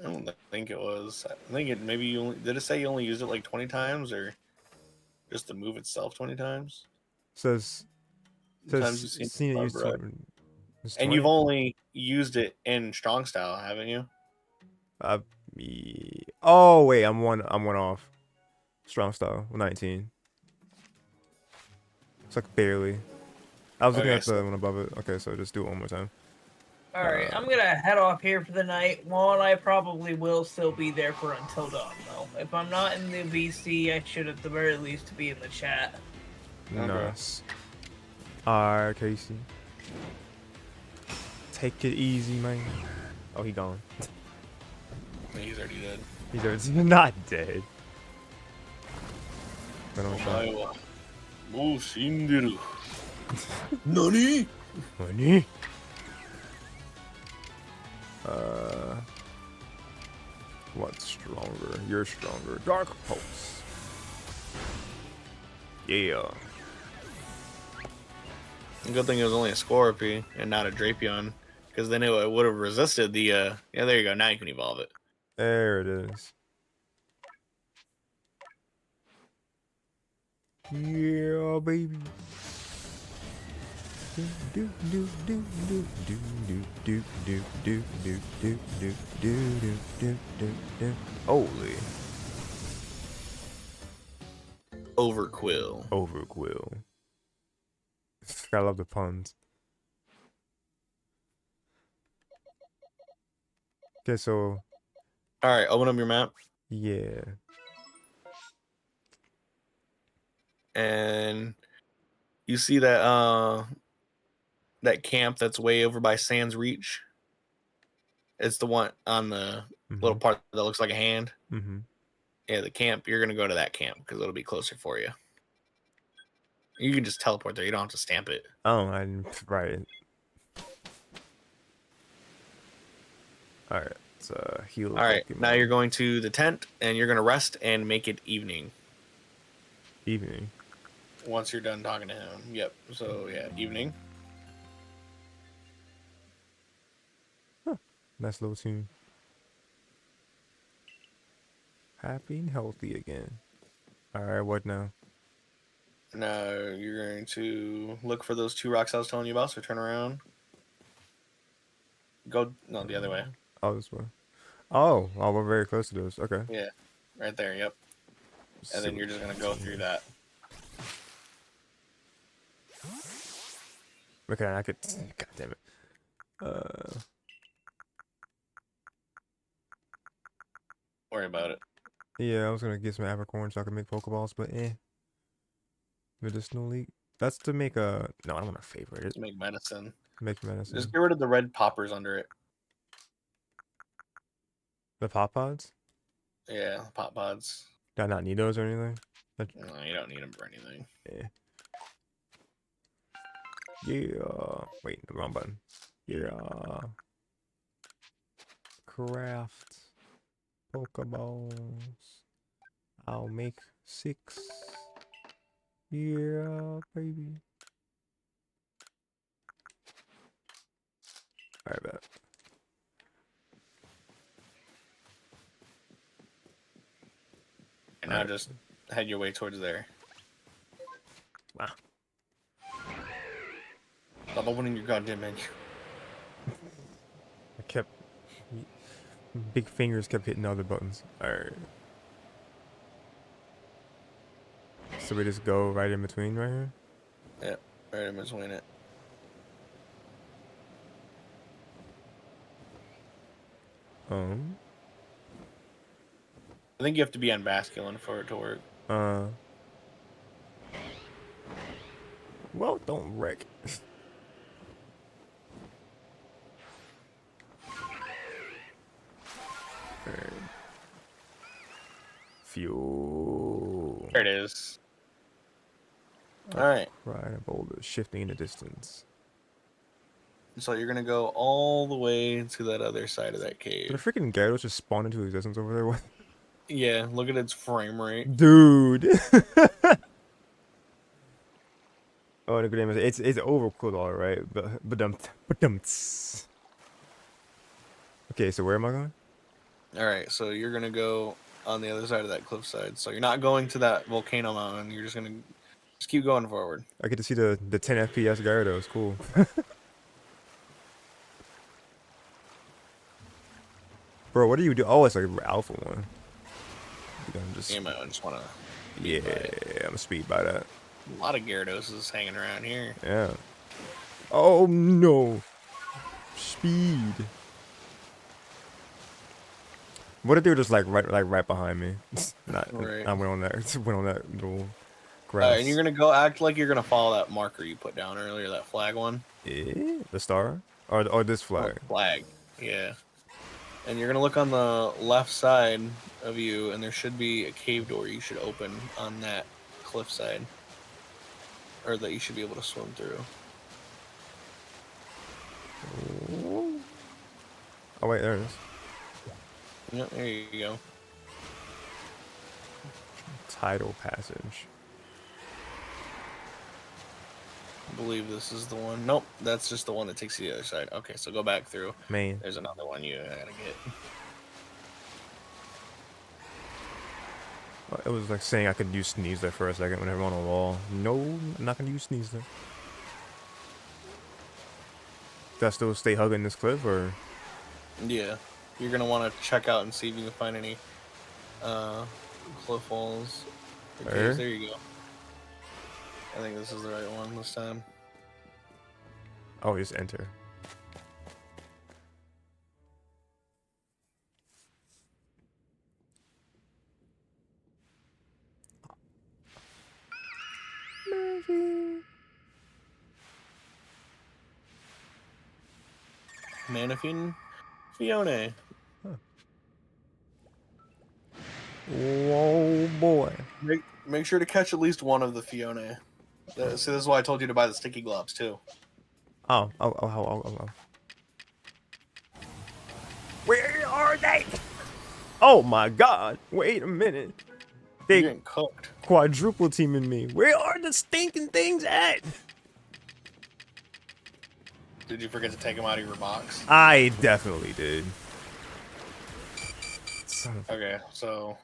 I don't think it was. I think it maybe you only, did it say you only used it like 20 times or just the move itself 20 times? Says Sometimes you've seen it Bar used Barrage. it's And 20. you've only used it in Strong Style, haven't you? Uh, oh wait, I'm one off. Strong style 19. It's like barely. I was looking Okay, at the so one above it. Okay, so just do it one more time. All right, I'm gonna head off here for the night. One, I probably will still be there for until dawn, though. If I'm not in the VC, I should at the very least be in the chat. Okay. Nice. Alright, Casey. Take it easy, man. Oh, he gone. He's already dead. He's already not dead. But on shot. Nani? Money. What's stronger? You're stronger. Dark Pulse. Yeah. Good thing it was only a Scorpy and not a Drapion, because then it would have resisted the. Yeah, there you go. Now you can evolve it. There it is. Yeah, baby. Holy. Overquill. Overquill. I love the puns. Okay, so All right, open up your map, yeah. and you see that camp that's way over by Sans Reach. It's the one on the little part that looks like a hand. Mm-hmm. Yeah, the camp. You're gonna go to that camp because it'll be closer for you. You can just teleport there. You don't have to stamp it. Oh, I didn't write it. Alright, so heal. All right, Pokemon. now you're going to the tent, and you're gonna rest and make it evening. Evening. Once you're done talking to him. Yep. So yeah, evening. Huh. Nice little tune. Happy and healthy again. Alright, what now? Now you're going to look for those two rocks I was telling you about. So turn around. Go no the other way. Oh, this way. Oh, we're very close to those. Okay. Yeah, right there. Yep. And then you're just gonna go through that. Okay, I could. God damn it. Worry about it. Yeah, I was gonna get some apricorn so I could make Pokeballs, but medicinal leak. That's to make a. No, I don't want to favorite it. Just make medicine. Make medicine. Just get rid of the red poppers under it. The pop pods. Yeah, pop pods. Do I not need those or anything? No, you don't need them for anything. Yeah. Yeah. Wait, the wrong button. Yeah. Craft Pokeballs. I'll make 6. Yeah, baby. Alright, bet. And now just head your way towards there. Wow. Stop opening your goddamn menu. I kept. Big fingers kept hitting other buttons. Alright. So we just go right in between right here? Yep, right in between it. I think you have to be on masculine for it to work. Well, don't wreck. Fuel. There it is. All right. Right, a boulder shifting in the distance. So you're gonna go all the way to that other side of that Did the cave. freaking Gyarados just spawn into existence over there? What? Yeah, look at its frame rate. Dude. Oh, the good name is it's overcooked, all right. But okay, so where am I going? All right, so you're gonna go on the other side of that cliffside. So you're not going to that volcano mountain. You're just gonna keep going forward. I get to see the 10 FPS Gyarados. Cool. Bro, what do you do? Oh, it's like alpha one. I'm just You might just wanna. yeah, I'm speed by that. A lot of Gyarados hanging around here. Yeah. Oh no. Speed. What if they were just like right behind me? Not. Right. I went on that little grass. And you're gonna go act like you're gonna follow that marker you put down earlier, that flag one. Yeah, the star or this flag. Oh, flag. Yeah. And you're gonna look on the left side of you, and there should be a cave door you should open on that cliff side, or that you should be able to swim through. Oh wait, there it is. Yep, there you go. Tidal passage. I believe this is the one. Nope, that's just the one that takes you to the other side. Okay, so go back through. Man. There's another one you gotta get. It was like saying I could use sneeze there for a second whenever I'm on a wall. No, I'm not gonna use sneeze there. Do I still stay hugging this cliff or? Yeah, you're gonna want to check out and see if you can find any cliff walls. Or caves. There you go. I think this is the right one this time. Oh, just enter. Manaphin Fiona. Whoa, boy. Make sure to catch at least one of the Fiona. So this is why I told you to buy the sticky gloves too. Oh. Where are they? Oh my God! Wait a minute. You're They getting cooked. quadruple teaming me. Where are the stinking things at? Did you forget to take them out of your box? I definitely did. Son of Okay, so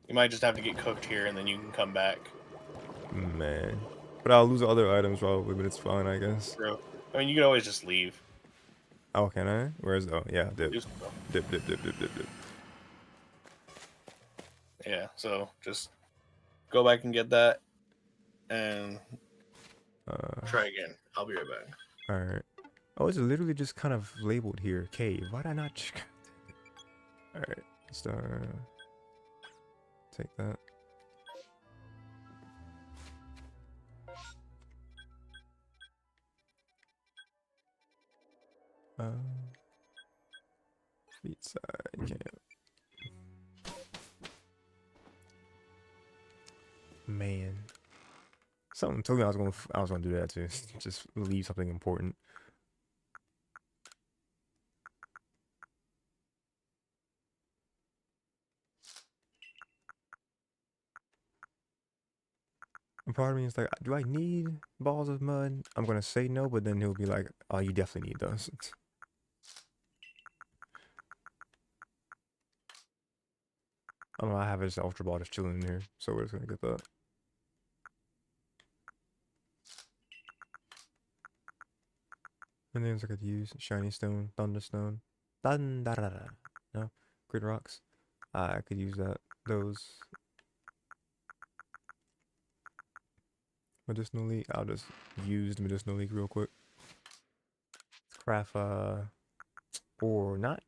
you might just have to get cooked here, and then you can come back. a man. But I'll lose other items probably, but it's fine, I guess. True. I mean, you can always just leave. Oh, can I? Where's oh yeah, dip. Just- Dip. Yeah, so just go back and get that, and try again. I'll be right back. Alright. Oh, it's literally just kind of labeled here. Cave. Why'd I not check? Alright. Star. Take that. Feet side camp. Man. Something told me I was gonna do that too. Just leave something important. And part of me is like, do I need balls of mud? I'm gonna say no, but then he'll be like, oh, you definitely need those. I don't know, I have this ultra ball just chilling in here, so we're just gonna get that. And names I could use: shiny stone, thunderstone, no, grid rocks. I could use those. Medicinal leak. I'll just use the medicinal leak real quick. Craft or not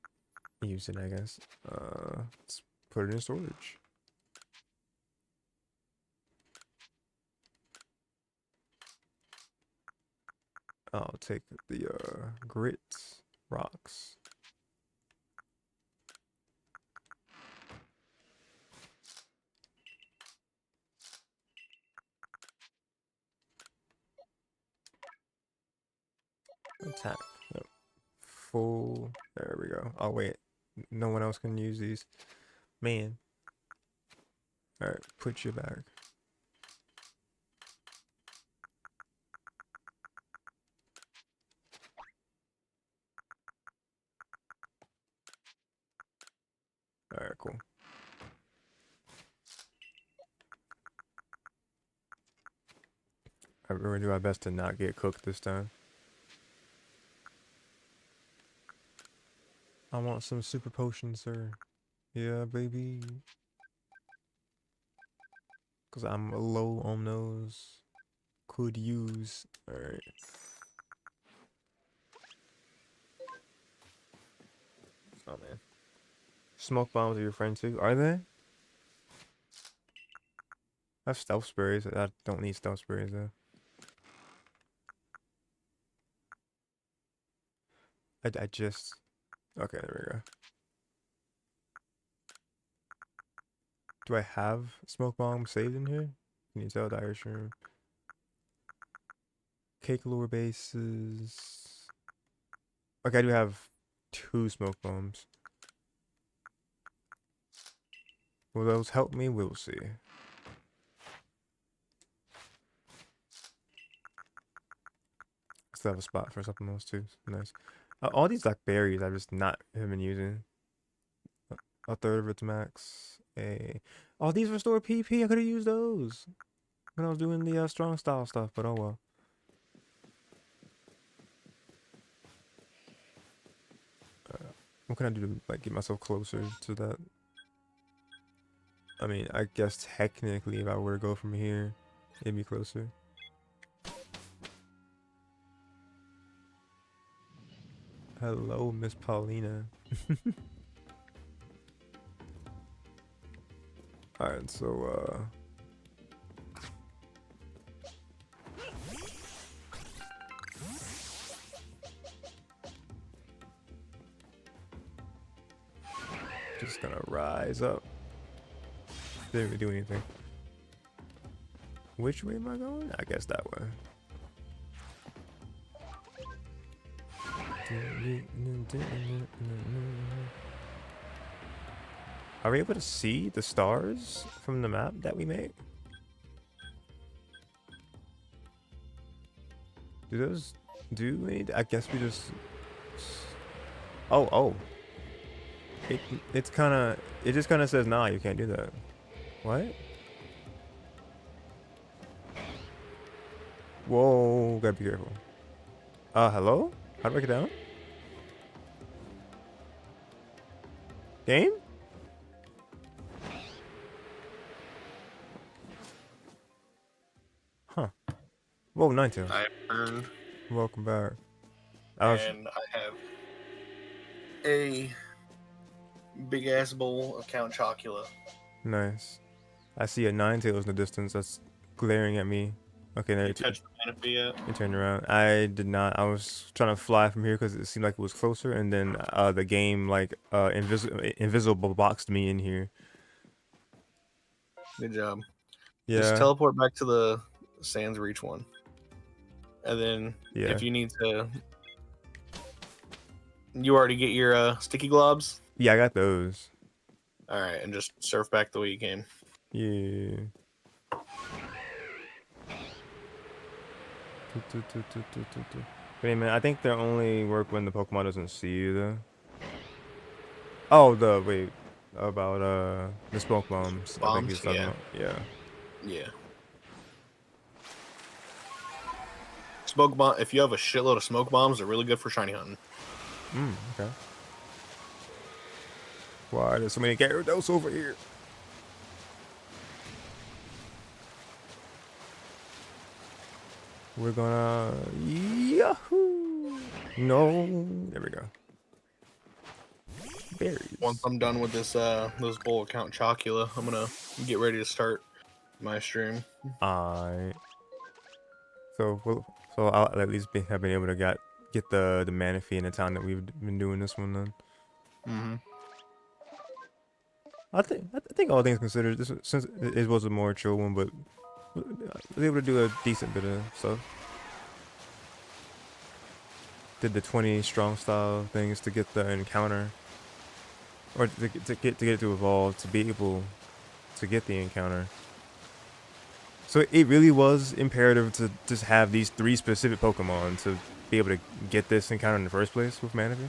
use it, I guess. Let's put it in storage. I'll take the grit rocks. Attack. Yep. Full. There we go. Oh wait, no one else can use these. Man. All right, put you back. All right, cool. I'm gonna do my best to not get cooked this time. I want some super potions, sir. Yeah, baby. Cause I'm low on those. Could use. All right. Oh man. Smoke bombs are your friend too? Are they? I have stealth sprays. I don't need stealth sprays though. I just. Okay, there we go. Do I have smoke bomb saved in here? Can you tell the Irish room? Cake lure bases. Okay, I do have 2 smoke bombs. Will those help me? We'll see. Still have a spot for something else too. Nice. All these like berries I've just not have been using. A third of its max. Oh, these restore PP. I could have used those when I was doing the strong style stuff, but oh well. What can I do to like get myself closer to that? I mean, I guess technically if I were to go from here, it'd be closer. Hello, Miss Paulina. Alright, so just gonna rise up. Didn't even do anything. Which way am I going? I guess that way. Are we able to see the stars from the map that we made? Do those do anything? I guess we just. Oh. It just kind of says nah, you can't do that. What? Whoa, gotta be careful. Hello? How do I get down? Game? Huh. Whoa, Ninetales. I earned, Welcome back. and I have a big ass bowl of Count Chocula. Nice. I see a Ninetales in the distance that's glaring at me. Okay, there You touched the canopy yet? you turned around. I did not. I was trying to fly from here because it seemed like it was closer, and then the game like invisible boxed me in here. Good job. Yeah. Just teleport back to the Sands Reach one. And then Yeah. if you need to, you already get your sticky globs. Yeah, I got those. All right, and just surf back the way you came. Yeah. Wait a minute, I think they only work when the Pokemon doesn't see you though. Oh, wait, about the smoke bombs. I think he's talking Yeah. about. Yeah. Yeah. Smoke bomb. If you have a shitload of smoke bombs, they're really good for shiny hunting. Okay. Why there's so many Gyarados over here? We're gonna Yahoo! No, there we go. Berries. Once I'm done with this bowl of Count Chocula, I'm gonna get ready to start my stream. Alright. So I'll at least have been able to get the Manaphy in the time that we've been doing this one then. Mm-hmm. I think all things considered, since it was a more chill one, but I was able to do a decent bit of stuff. did the 20 strong style things to get the encounter, or to get it to evolve to be able to get the encounter. So it really was imperative to just have these 3 specific Pokemon to be able to get this encounter in the first place with Manaphy?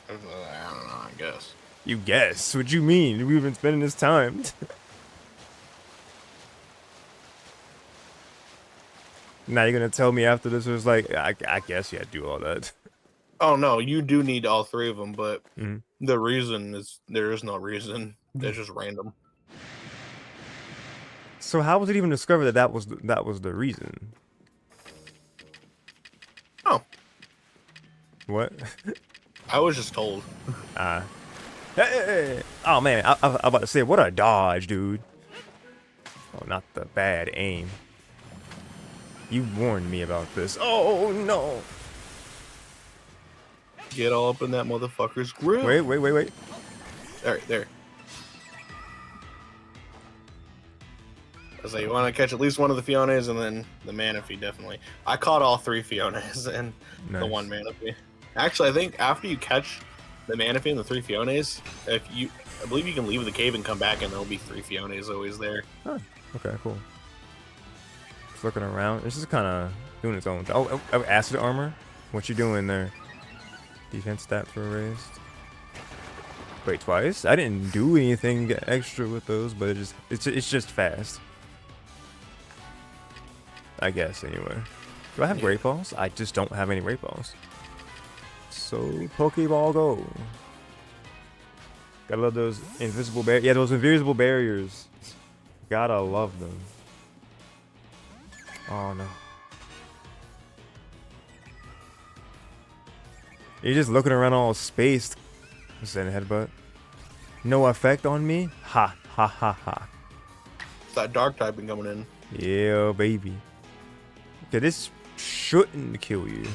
I don't know, I guess. You guess? What you mean? We've been spending this time. Now you're gonna tell me after this was like, I guess you had to do all that. Oh no, you do need all 3 of them, but Mhm. the reason is there is no reason. It's just random. So how was it even discovered that that was the reason? Oh, What? I was just told. Hey. Oh man, I'm about to say, what a dodge, dude. Oh, not the bad aim. You warned me about this. Oh no. Get all up in that motherfucker's grill. Wait. There, there. I was like, you want to catch at least one of the Fiones and then the Manaphy, definitely. I caught all 3 Fiones and the Nice. 1 Manaphy. Actually, I think after you catch the Manaphy and the 3 Fiones, I believe you can leave the cave and come back and there'll be 3 Fiones always there. Huh. Okay, cool. Just looking around. This is kind of doing its own thing. Oh, acid armor. What you doing there? Defense stats were raised. Wait, twice? I didn't do anything extra with those, but it's just fast. I guess anyway. Do I have Great Balls? I just don't have any Great Balls. So Pokeball Go. Gotta love those invisible those invisible barriers. Gotta love them. Oh no. You're just looking around all spaced. Zen headbutt. No effect on me? Ha ha ha ha. It's that dark typing coming in. Yeah, baby. Okay, this shouldn't kill you.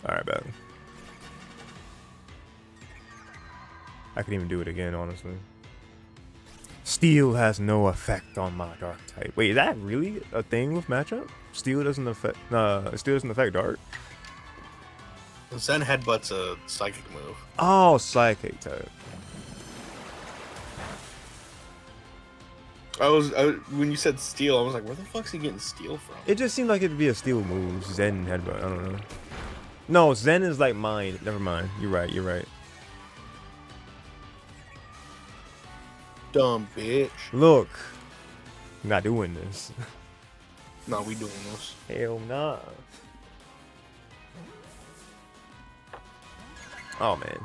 Alright, bad. I could even do it again, honestly. Steel has no effect on my dark type. Wait, is that really a thing with matchup? Steel doesn't affect dark. Zen Headbutt's a psychic move. Oh, psychic type. When you said steel, I was like, where the fuck's he getting steel from? It just seemed like it'd be a steel move. Zen headbutt. I don't know. No, Zen is like mine. Never mind. You're right. Dumb bitch. Look. I'm not doing this. No, we doing this. Hell nah. Oh man.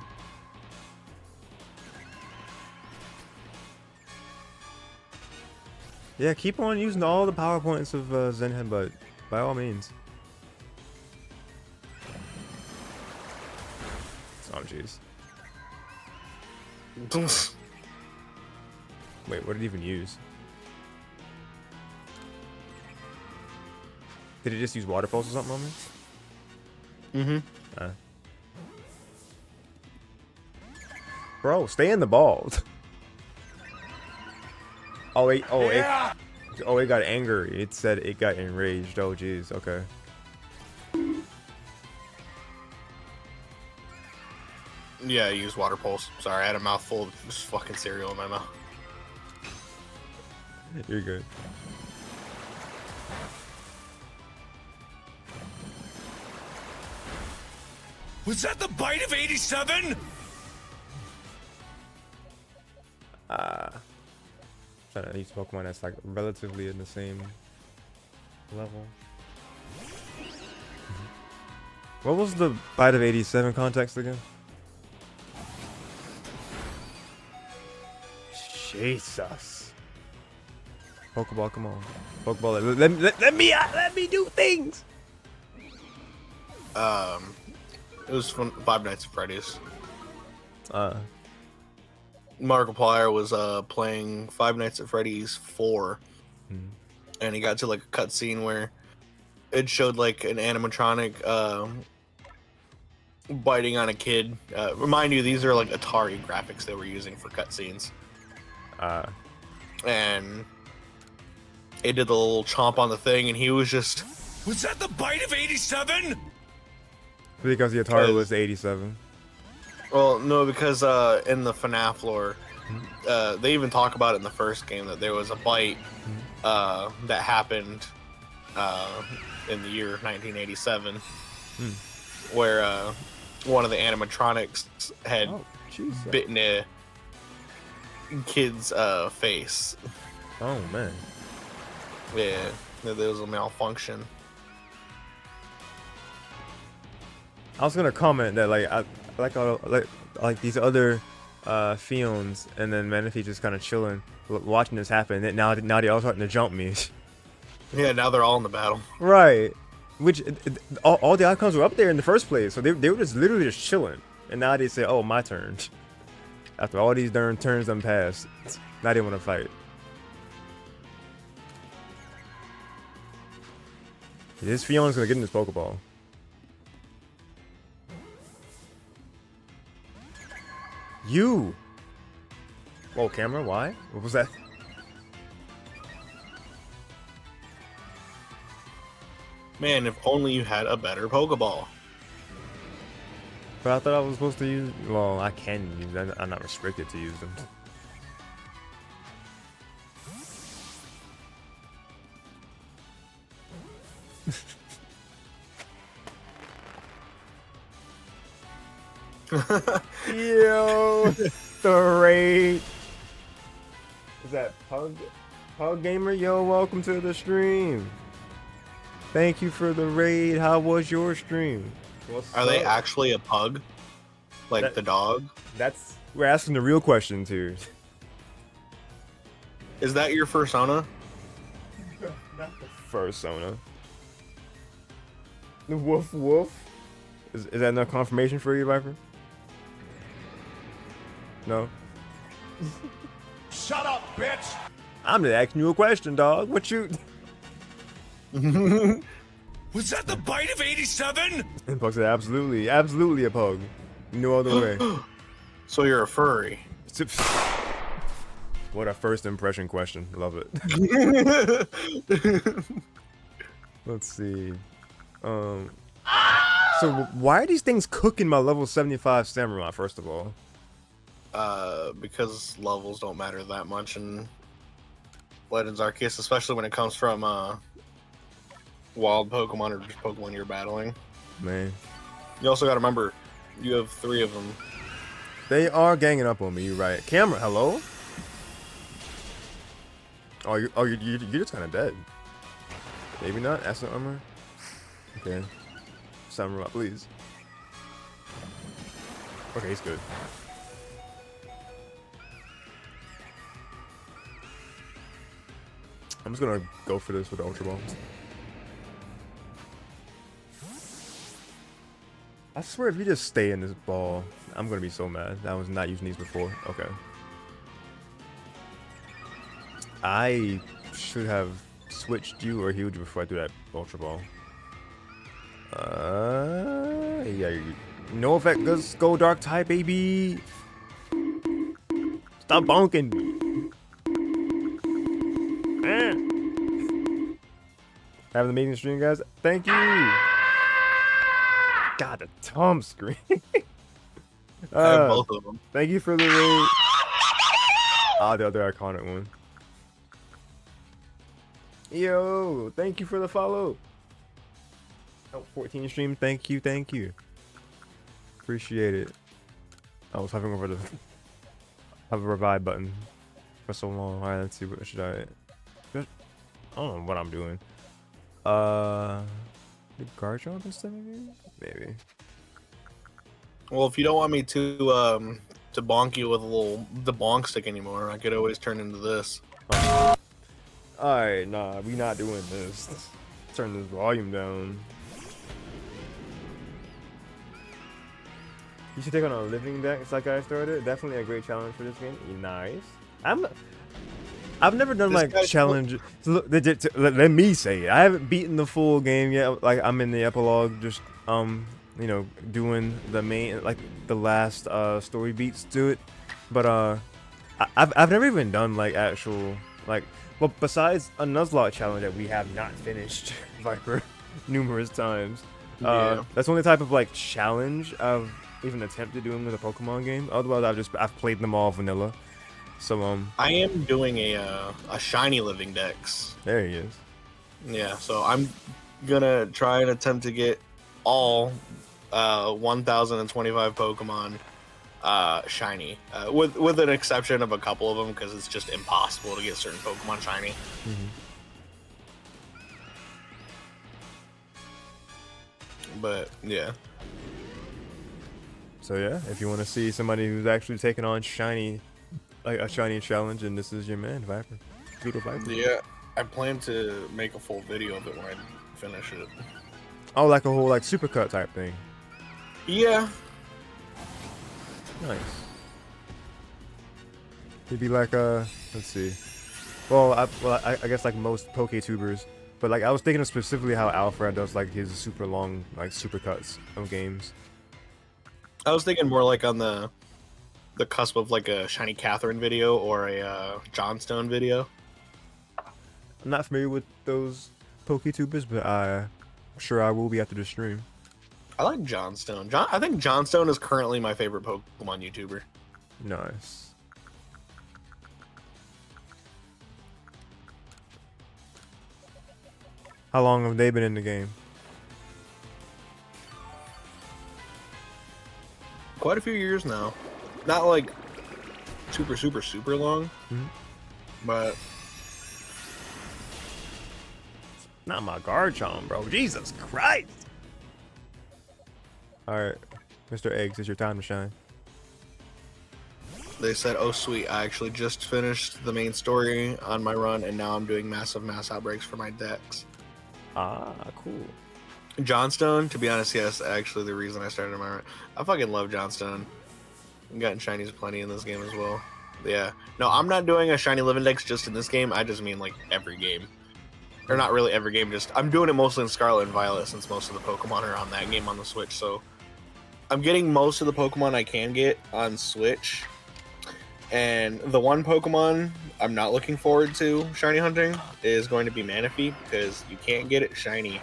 Yeah, keep on using all the power points of Zen Headbutt, by all means. Oh jeez. Wait, what did it even use? Did it just use water pulse or something on me? Mm-hmm. Bro, stay in the ball. Oh wait, Yeah. it got angry. It said it got enraged. Oh jeez, okay. Yeah, I used water pulse. Sorry, I had a mouthful of just fucking cereal in my mouth. You're good. Was that the bite of 87? Trying to use Pokemon that's like relatively in the same level. What was the bite of 87 context again? Jesus. Pokeball, come on. Pokeball, let me do things. It was from Five Nights at Freddy's. Uh, Markiplier was playing Five Nights at Freddy's 4, and he got to like a cutscene where it showed like an animatronic biting on a kid. Remind you, these are like Atari graphics they were using for cutscenes. And it did the little chomp on the thing, and he was just Was that the bite of 87? Because the Atari was the 87. Well, no, because in the FNAF lore, they even talk about it in the first game that there was a bite that happened in the year 1987, where one of the animatronics had bitten a kid's face. Oh man. Yeah, there was a malfunction. I was gonna comment that like I like these other Fions, and then Manaphy just kind of chilling, watching this happen. And now they all starting to jump me. Yeah, now they're all in the battle. Right. Which all the icons were up there in the first place, so they were just literally just chilling. And now they say, "Oh, my turn." After all these darn turns done passed, now they want to fight. This Fion's gonna get in this Pokeball. You. Whoa, camera, why? What was that? Man, if only you had a better Pokeball. But I thought I was supposed to use. Well, I can use them. I'm not restricted to use them. Yo, the raid. Is that Pug Gamer? Yo, welcome to the stream. Thank you for the raid. How was your stream? Are they actually a pug? Like the dog? We're asking the real questions here. Is that your fursona? Fursona. The woof woof. Is that enough confirmation for you, Viper? No. Shut up, bitch! I'm just asking you a question, dog. What you? Was that the bite of 87? And Pug said, absolutely a pug. No other way. So you're a furry. What a first impression question. Love it. Let's see. So why are these things cooking my level 75 samurai, first of all? Because levels don't matter that much in Legends Arceus, especially when it comes from wild Pokemon or just Pokemon you're battling. Man. You also gotta remember, you have 3 of them. They are ganging up on me, you're right. Camera, hello? Oh, you're just kind of dead. Maybe not. Acid armor. Okay. Summon up, please. Okay, he's good. I'm just gonna go for this with the Ultra Ball. I swear, if you just stay in this ball, I'm gonna be so mad. I was not using these before. Okay. I should have switched you or healed you before I do that Ultra Ball. Yeah. No effect. Let's go Dark type, baby. Stop bonking. Have an amazing stream, guys. Thank you. God, the Tom screen. I have both of them. Thank you for the raid. Ah, the other iconic one. Yo, thank you for the follow. Oh, 14 stream. Thank you. Appreciate it. I was hovering over the have a revive button for so long. All right, let's see. What should I don't know what I'm doing. The guard jump instead maybe. Well, if you don't want me to bonk you with the bonk stick anymore, I could always turn into this. Alright, nah, we not doing this. Let's turn this volume down. You should take on a living deck. It's like I started. Definitely a great challenge for this game. Nice. I've never done This like guy's challenge. So look, let me say it. I haven't beaten the full game yet. Like I'm in the epilogue, just you know, doing the main, like the last story beats to it. But I've never even done like actual like. Well, besides a Nuzlocke challenge that we have not finished, Viper, numerous times. Yeah. That's the only type of like challenge I've even attempted doing with a Pokemon game. Otherwise, I've played them all vanilla. So I am doing a shiny living dex. there he is. Yeah, so I'm gonna try and attempt to get all 1,025 Pokemon shiny, with an exception of a couple of them because it's just impossible to get certain Pokemon shiny. But yeah, So yeah, if you want to see somebody who's actually taking on shiny, like a shiny challenge, and this is your man, Viper, Doodle Viper. yeah, I plan to make a full video of it when I finish it. Oh, like a whole like supercut type thing. Yeah, Nice. He'd be like let's see. Well, I guess like most PokeTubers, but like I was thinking of specifically how Alfred does like his super long like supercuts of games. I was thinking more like on the cusp of like a Shiny Catherine video or a Johnstone video. I'm not familiar with those PokeTubers, but I'm sure I will be after the stream. I like Johnstone. I think Johnstone is currently my favorite Pokemon YouTuber. Nice. How long have they been in the game? Quite a few years now. Not like super long, but Not my Garchomp, bro. Jesus Christ. Alright, Mr. Eggs, it's your time to shine. they said, "Oh sweet, I actually just finished the main story on my run, and now I'm doing massive mass outbreaks for my decks." Ah, cool. Johnstone, to be honest, yes, actually the reason I started my run. I fucking love Johnstone. I've gotten shinies plenty in this game as well. Yeah, no, I'm not doing a shiny living dex just in this game. I just mean like every game, or not really every game. Just I'm doing it mostly in Scarlet and Violet since most of the Pokemon are on that game on the Switch. So I'm getting most of the Pokemon I can get on Switch. And the one Pokemon I'm not looking forward to shiny hunting is going to be Manaphy, because you can't get it shiny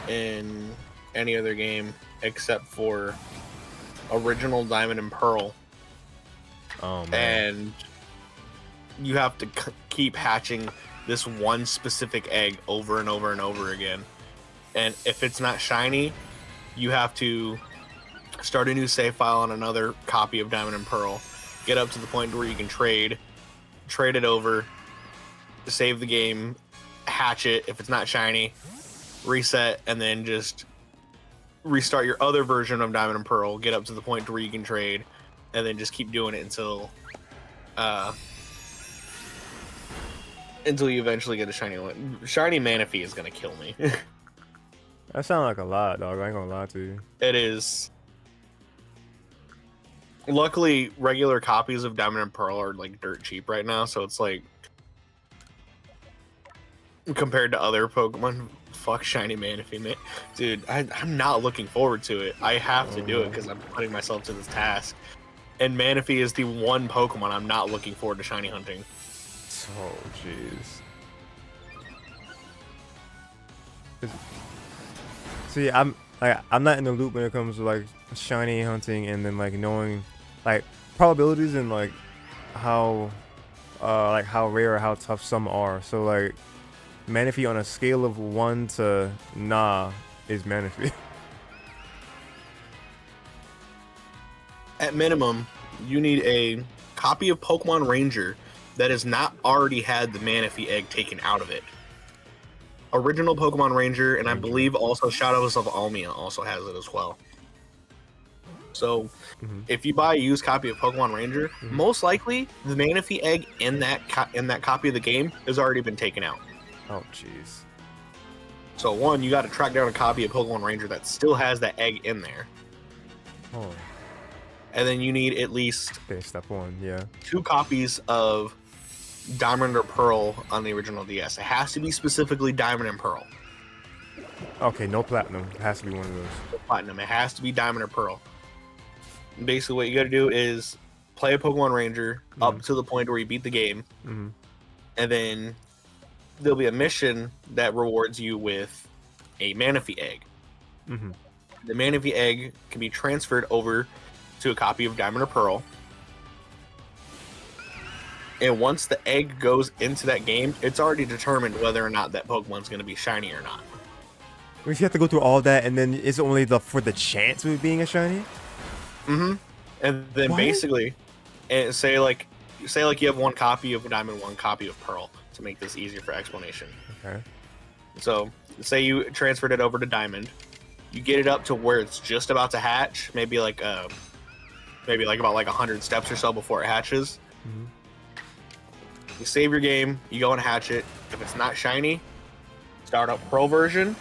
in any other game except for original Diamond and Pearl. Oh man. And you have to keep hatching this one specific egg over and over and over again. And if it's not shiny, you have to start a new save file on another copy of Diamond and Pearl, get up to the point where you can trade it over, save the game, hatch it. If it's not shiny, reset, and then just restart your other version of Diamond and Pearl, get up to the point where you can trade, and then just keep doing it until you eventually get a shiny one. Shiny Manaphy is gonna kill me. That sounds like a lot, dog. I ain't gonna lie to you. It is. Luckily, regular copies of Diamond and Pearl are like dirt cheap right now, so it's like compared to other Pokemon, fuck shiny Manaphy, man. Dude, I'm not looking forward to it. I have to do it because I'm putting myself to this task. And Manaphy is the one Pokemon I'm not looking forward to shiny hunting. Oh jeez. See, I'm not in the loop when it comes to like shiny hunting and then like knowing like probabilities and like how rare or how tough some are. So like Manaphy on a scale of 1 to nah is Manaphy. At minimum, you need a copy of Pokemon Ranger that has not already had the Manaphy egg taken out of it. Original Pokemon Ranger, and I believe also Shadows of Almia also has it as well. So, if you buy a used copy of Pokemon Ranger, most likely the Manaphy egg in that copy of the game has already been taken out. Oh jeez. So one, you got to track down a copy of Pokemon Ranger that still has that egg in there, Oh. and then you need at least Okay, step 1, yeah. 2 copies of Diamond or Pearl on the original DS. It has to be specifically Diamond and Pearl. Okay, no platinum. It has to be one of those. Platinum. It has to be Diamond or Pearl. Basically, what you got to do is play a Pokemon Ranger up to the point where you beat the game, and then there'll be a mission that rewards you with a Manaphy egg. Mm-hmm. The Manaphy egg can be transferred over to a copy of Diamond or Pearl. And once the egg goes into that game, it's already determined whether or not that Pokemon's going to be shiny or not. If you have to go through all that, and then it's only for the chance of it being a shiny. Mm-hmm. And then What? basically, and say like you have one copy of Diamond, one copy of Pearl, to make this easier for explanation. Okay. So say you transferred it over to Diamond, you get it up to where it's just about to hatch, maybe like about 100 steps or so before it hatches. Mm-hmm. You save your game, you go and hatch it. If it's not shiny, start up Pro version.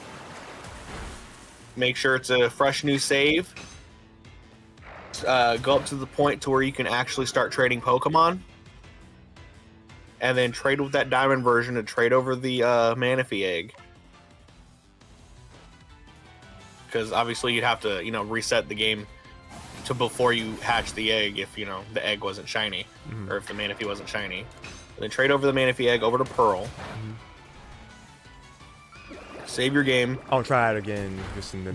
Make sure it's a fresh new save. Go up to the point to where you can actually start trading Pokemon. And then trade with that Diamond version to trade over the Manaphy egg. Because obviously you'd have to, reset the game to before you hatch the egg if, the egg wasn't shiny. Mm-hmm. Or if the Manaphy wasn't shiny. And then trade over the Manaphy egg over to Pearl. Mm-hmm. Save your game. I'll try it again.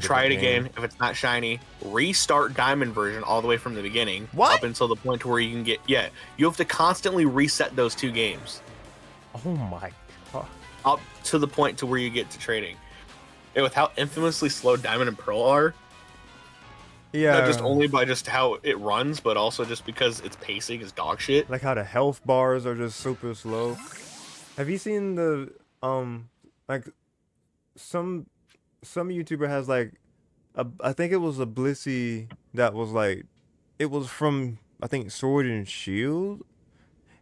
Try it again. If it's not shiny, restart Diamond version all the way from the beginning. What? Up until the point to where you can get... Yeah. You have to constantly reset those two games. Oh my god. Up to the point to where you get to trading. And with how infamously slow Diamond and Pearl are... Yeah. Not just only by just how it runs, but also just because its pacing is dog shit. Like how the health bars are just super slow. Have you seen the like some YouTuber has like I think it was a Blissey that was like it was from I think Sword and Shield,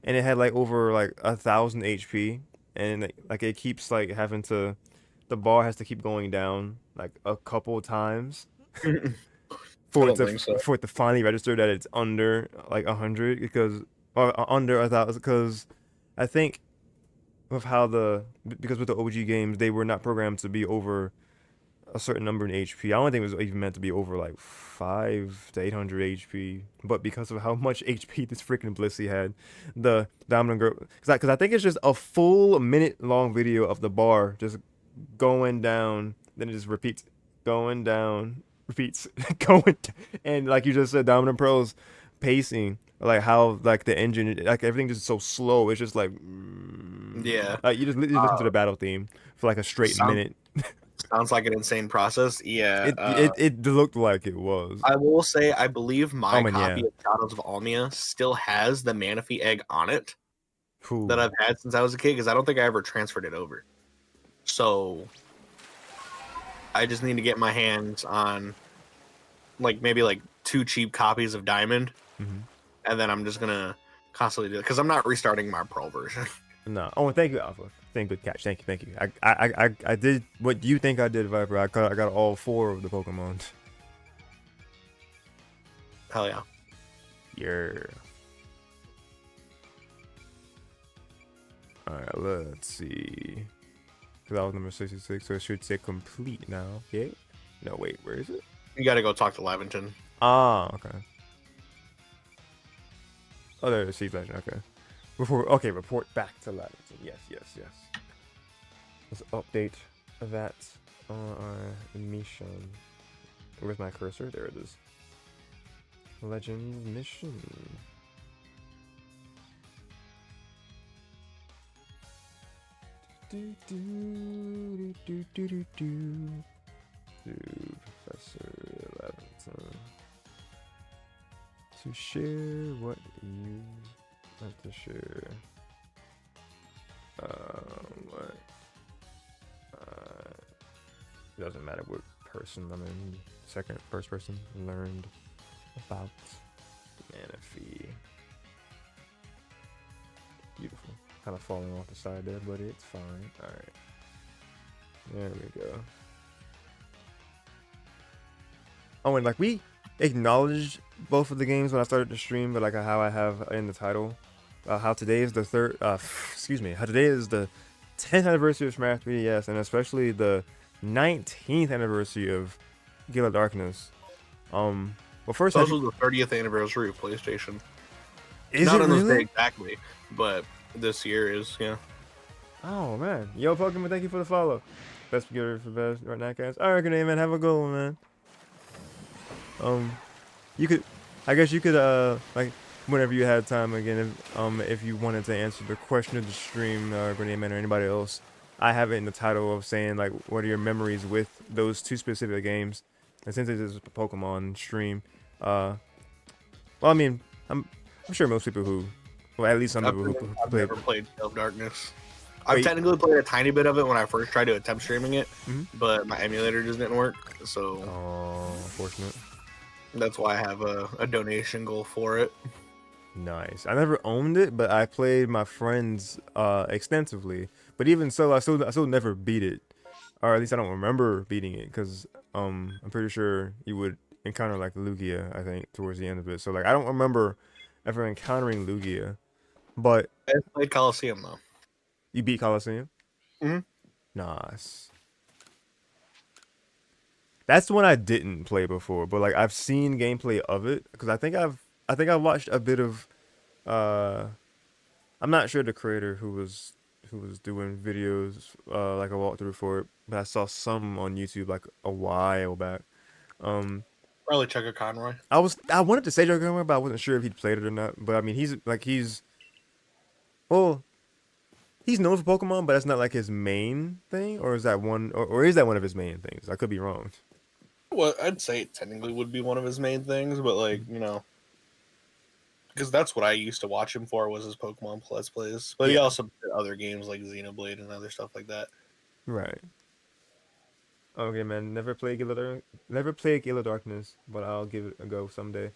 and it had like over like 1,000 HP, and like it keeps like having to the bar has to keep going down like a couple times. For it to finally register that it's under like 100 because or under 1,000 because I think with how because with the OG games they were not programmed to be over a certain number in HP. I don't think it was even meant to be over like 500 to 800 HP, but because of how much HP this freaking Blissey had, the Dominant Girl because I think it's just a full minute long video of the bar just going down, then it just repeats going down. Repeats going and like you just said, Dominant Pearl's pacing, like how like the engine, like everything just so slow. It's just like yeah. Like you listen to the battle theme for like a straight minute. Sounds like an insane process. Yeah, it looked like it was. I will say, I believe my copy yeah. of Shadows of Almia still has the Manaphy egg on it Cool. that I've had since I was a kid because I don't think I ever transferred it over. So I just need to get my hands on like maybe like 2 cheap copies of Diamond, and then I'm just gonna constantly do it because I'm not restarting my Pearl version. No. Oh, thank you, Alpha. Thank you, good catch. Thank you. I did what you think I did, Viper. I got all 4 of the Pokemon. Hell yeah. Yeah. All right, let's see. That was number 66, so it should say complete now. Okay. No, wait, where is it? You gotta go talk to Lavington. Ah, okay. Oh, there it is. Legend. Okay. Report back to Lavington. Yes. Let's update that on our mission. Where's my cursor? There it is. Legends mission. To Professor Lavington to share what you want to share. What? It doesn't matter what person I'm in. First person learned about Manaphy. Beautiful. Kind of falling off the side there, but it's fine. All right. There we go. Oh, and like we acknowledged both of the games when I started the stream, but like how I have in the title, how today is the how today is the 10th anniversary of Smash 3DS, and especially the 19th anniversary of Gale of Darkness. Well, first, it's also the 30th anniversary of PlayStation. Is Not it on this really? day exactly, but this year is, yeah. Oh man, yo Pokemon, thank you for the follow. Best beginner for best right now, guys. All right, good day, man. Have a good one, man. You could, I guess you could, like, whenever you had time again, if you wanted to answer the question of the stream, Grenade Man or anybody else, I have it in the title of saying, like, what are your memories with those two specific games? And since it is a Pokemon stream, well, I mean, I'm sure most people who, well, at least some people who I've play. never played Gale of Darkness. I've Wait. technically played a tiny bit of it when I first tried to attempt streaming it, Mhm. but my emulator just didn't work. So Oh, unfortunate. that's why I have a donation goal for it. Nice. I never owned it, but I played my friends extensively. But even so, I still never beat it, or at least I don't remember beating it, because I'm pretty sure you would encounter like Lugia, I think, towards the end of it. So like I don't remember ever encountering Lugia, but I played Coliseum though. you beat Colosseum. Mhm. Nice. That's the one I didn't play before, but like I've seen gameplay of it because I think I've watched a bit of I'm not sure the creator who was doing videos like a walkthrough for it, but I saw some on YouTube like a while back. Um Probably Chugga Conroy. I wanted to say Joe Gamer, but I wasn't sure if he'd played it or not. But I mean he's well he's known for Pokemon, but that's not like his main thing, or is that or is that one of his main things? I could be wrong. Well, I'd say it technically would be one of his main things, but like, because that's what I used to watch him for was his Pokemon Let's Plays. But he Yeah. also did other games like Xenoblade and other stuff like that. Right. Okay, man. Never play Gale of Darkness, but I'll give it a go someday.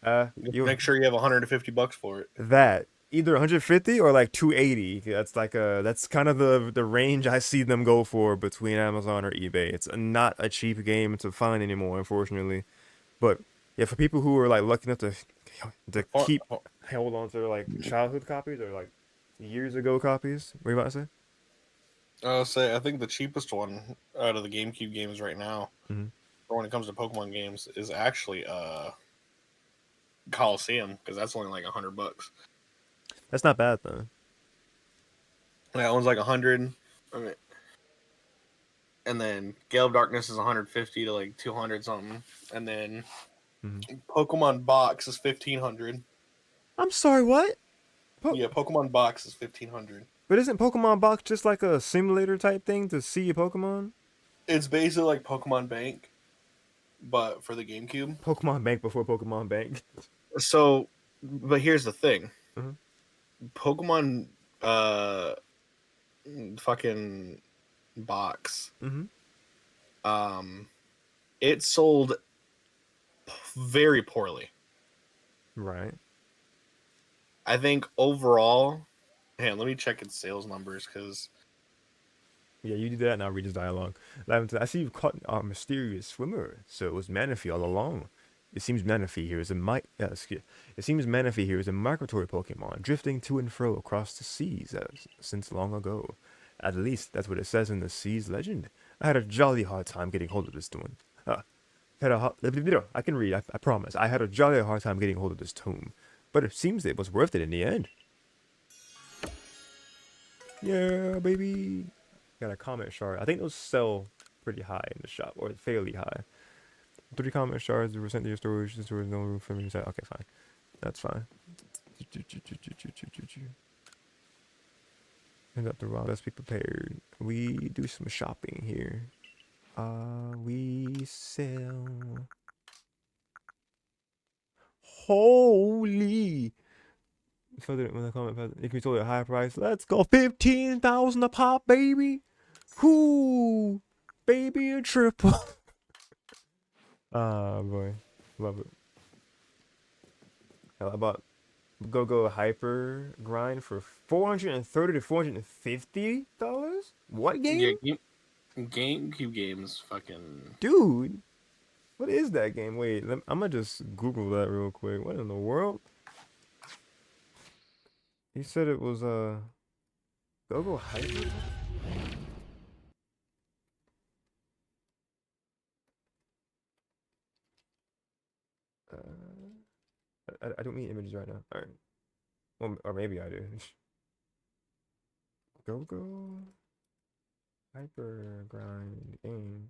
Just You make sure you have $150 for it. that either 150 or like 280. That's kind of the range I see them go for between Amazon or eBay. It's not a cheap game to find anymore, unfortunately. But yeah, for people who are like lucky enough to keep hold on to their like childhood copies or like years ago copies. What are you about to say? I'll say I think the cheapest one out of the GameCube games right now, Mhm. or when it comes to Pokemon games, is actually Coliseum because that's only like $100. That's not bad though. That one's like 100. I mean, and then Gale of Darkness is 150 to like 200 something, and then Mhm. Pokemon Box is 1500. I'm sorry, what? Yeah, Pokemon Box is 1500. But isn't Pokemon Box just like a simulator type thing to see your Pokemon? It's basically like Pokemon Bank, but for the GameCube. Pokemon Bank before Pokemon Bank. So, but here's the thing: Mhm. Pokemon, uh, fucking Box, Mhm. um, it sold very poorly. Right. I think overall, man, let me check its sales numbers because Yeah, you do that and I'll read his dialogue. I see you've caught our mysterious swimmer, so it was Manaphy all along. It seems Manaphy here is It seems Manaphy here is a migratory Pokemon, drifting to and fro across the seas since long ago. At least that's what it says in the sea's legend. I had a jolly hard time getting hold of this one. I can read, I promise. I had a jolly hard time getting hold of this tome, but it seems it was worth it in the end. Yeah, baby. Got a comment shard. I think those sell pretty high in the shop, or fairly high. 3 comment shards were sent to your storage. Since there was no room for them inside. Okay, fine. That's fine. And up the raw. Let's be prepared. We do some shopping here. We sell. Holy. Further when the comment, it can be sold at a high price. Let's go. 15,000 a pop, baby. Whoo, baby, a triple. Ah, boy, love it. How about go hyper grind for $430 to $450? What yeah, game? GameCube games, fucking. Dude, what is that game? Wait, I'm gonna just Google that real quick. What in the world? He said it was go hyper. I don't mean images right now. All right, well, or maybe I do. Go. Hyper grind game.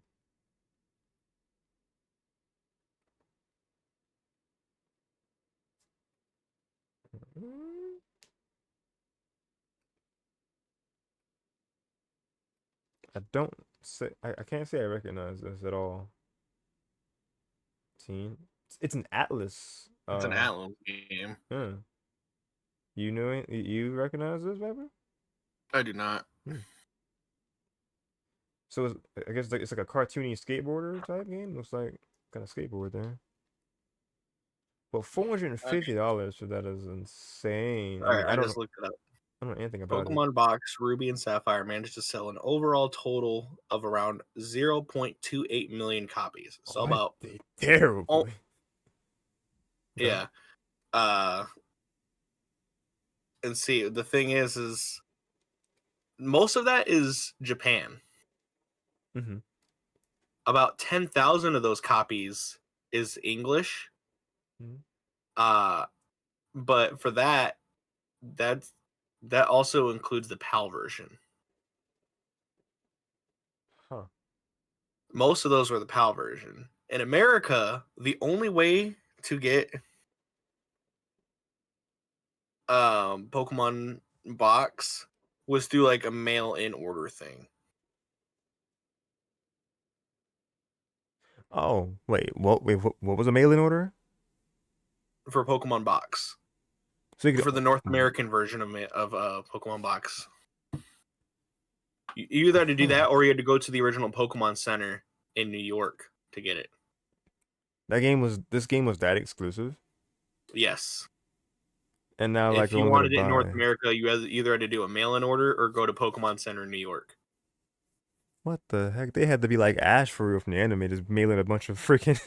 I don't say I can't say I recognize this at all. Teen. It's an Atlas. It's an Atlas game. Huh. You know it? You recognize this, Pepper? I do not. So I guess it's like a cartoony skateboarder type game. Looks like kind of skateboard there. Well, $450 for that is insane. I mean, I just looked it up. I don't know anything about it. Pokemon Box Ruby and Sapphire managed to sell an overall total of around 0.28 million copies. So about terrible. Oh, yeah. And see, the thing is most of that is Japan. Mm-hmm. About 10,000 of those copies is English. Mm-hmm. But for that also includes the PAL version. Huh. Most of those were the PAL version. In America, the only way to get Pokemon Box was through like a mail-in order thing. Oh, wait, what was a mail-in order? For Pokemon Box. So for the North American version of Pokemon Box. You either had to do that or you had to go to the original Pokemon Center in New York to get it. This game was that exclusive? Yes. And now, if you wanted it in North America, you either had to do a mail-in order or go to Pokemon Center in New York. What the heck? They had to be like Ash for real from the anime, just mailing a bunch of freaking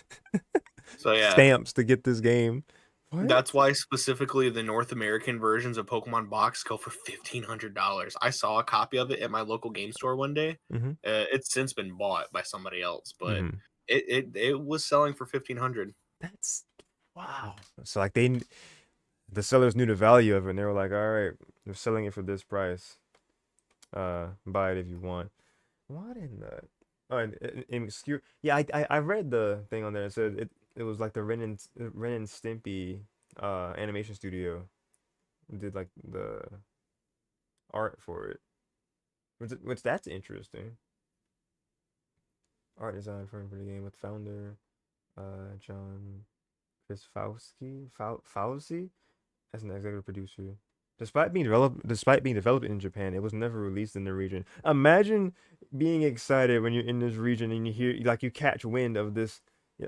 yeah, stamps to get this game. What? That's why specifically the North American versions of Pokemon Box go for $1,500. I saw a copy of it at my local game store one day. Mm-hmm. It's since been bought by somebody else, but Mm-hmm. it was selling for $1,500. That's wow. So like the sellers knew the value of it, and they were like, "All right, they're selling it for this price. Buy it if you want." What in the? Oh, and obscure. Yeah, I read the thing on there. It said it was like the Ren and Stimpy animation studio did like the art for it, which that's interesting. Art design for the game with founder John Chris Fauci as an executive producer. Despite being developed in Japan, it was never released in the region. Imagine being excited when you're in this region and you hear like you catch wind of this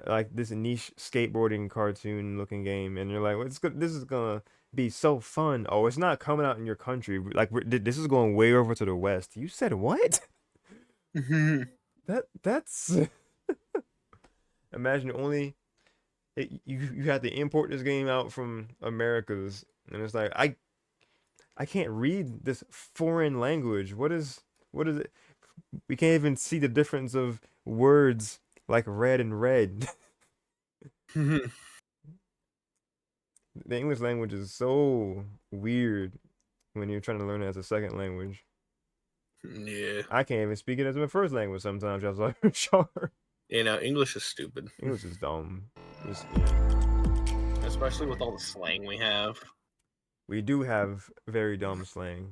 like this niche skateboarding cartoon looking game, and you're like, well, this is gonna be so fun. Oh, it's not coming out in your country. Like this is going way over to the west. You said what? That's imagine only you had to import this game out from Americas, and it's like I can't read this foreign language. What is it? We can't even see the difference of words like red and red. The English language is so weird when you're trying to learn it as a second language. Yeah. I can't even speak it as my first language sometimes. I was like, sure. English is stupid. English is dumb. Especially with all the slang we have. We do have very dumb slang,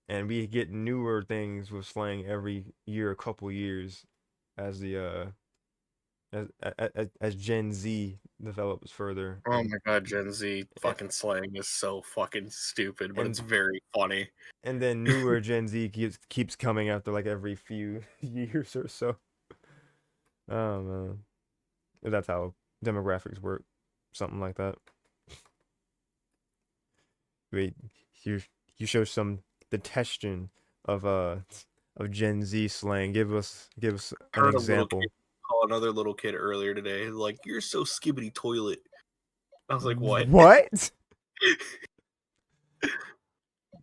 and we get newer things with slang every year, a couple years, as the as Gen Z develops further. Oh my god, Gen Z fucking slang is so fucking stupid, but it's very funny. And then newer Gen Z keeps coming after like every few years or so. Oh man, that's how demographics work, something like that. Wait, you show some detection of Gen Z slang. Give us an example. Call another little kid earlier today, like, you're so skibbity toilet. I was like, what? What?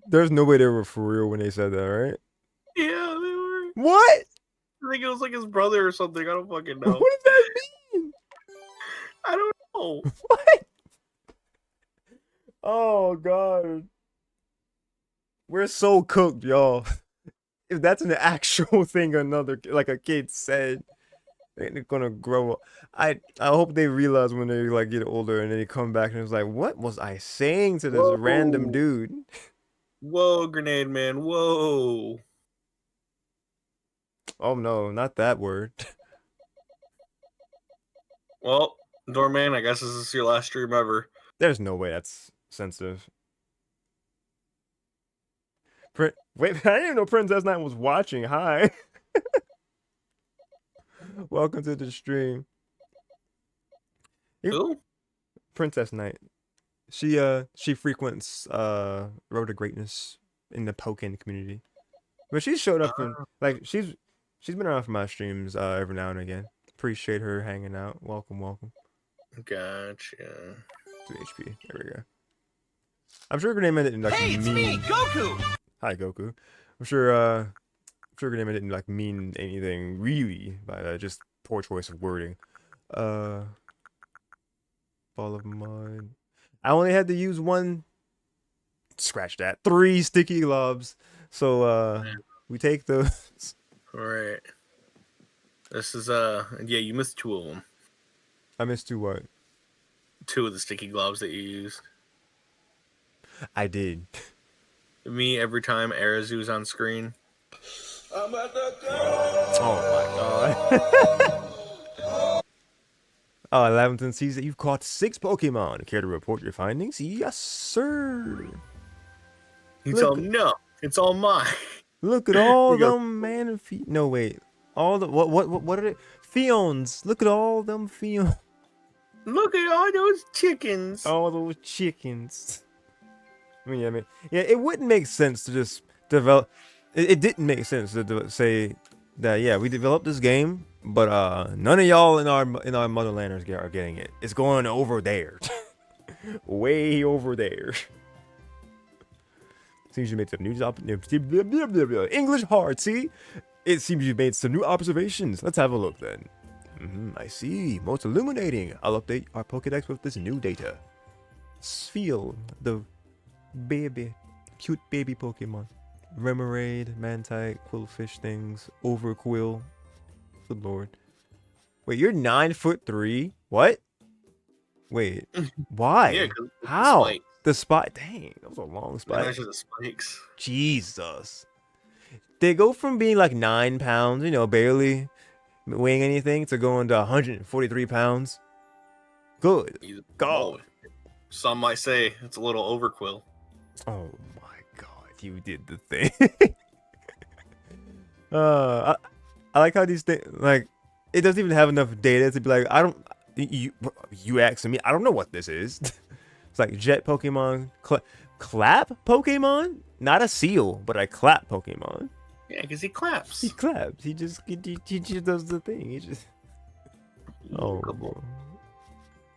There's no way they were for real when they said that, right? Yeah, they were. What? I think it was like his brother or something. I don't fucking know. What does that mean? I don't know. What? Oh god. We're so cooked, y'all. if that's an actual thing another like a kid said, they're gonna grow up. I hope they realize when they like get older and then they come back and it's like, what was I saying to this random Whoa. dude? Whoa, Grenade Man. Whoa. Oh no, not that word. Well, Doorman, I guess this is your last stream ever. There's no way that's sensitive. Wait, I didn't even know Princess Knight was watching. Hi. Welcome to the stream. Who? Princess Knight. She frequents Road to Greatness in the Pokemon community. But she's showed up in like she's been around for my streams every now and again. Appreciate her hanging out. Welcome. Gotcha. 2 HP. There we go. I'm sure Grenade didn't like Hey, it's me, Goku! Hi Goku. I'm sure Grenade didn't like mean anything really by that, just poor choice of wording. Ball of mud. I only had to use one. Scratch that. 3 sticky globs. So we take those. Alright. This is yeah, you missed 2 of them. I missed 2 what? 2 of the sticky gloves that you used. I did. Me, every time Arazu's on screen. I'm at the Oh my god. Oh, Lavington sees that you've caught 6 Pokemon. Care to report your findings? Yes, sir. You Look- tell him, no, it's all mine. Look at all You go- them no wait. All the what are they? Fions. Look at all them Fions. Look at all those chickens. All those chickens. I mean, yeah, it wouldn't make sense to just develop. It didn't make sense to say that. Yeah, we developed this game, but none of y'all in our motherlanders are getting it. It's going over there, way over there. Seems you made some new English hard. See, it seems you made some new observations. Let's have a look then. I see. Most illuminating. I'll update our Pokédex with this new data. Spheal, the cute baby Pokemon. Remoraid, Mantike, Quillfish things, Overquill. Good lord. Wait, you're 9'3"? What? Wait, why? Yeah, 'cause it's How? spikes. The spike. Dang, that was a long spike. Measure the spikes. Jesus. They go from being like 9 pounds, barely weighing anything, to going to 143 pounds. Good. He's- God. Some might say it's a little overquill. Oh my god, you did the thing. I like how these things, like, it doesn't even have enough data to be like, you asking me, I don't know what this is. It's like jet Pokemon, clap Pokemon? Not a seal, but a clap Pokemon. Yeah, because he claps. He claps. He just does the thing. He just. Oh. Bro.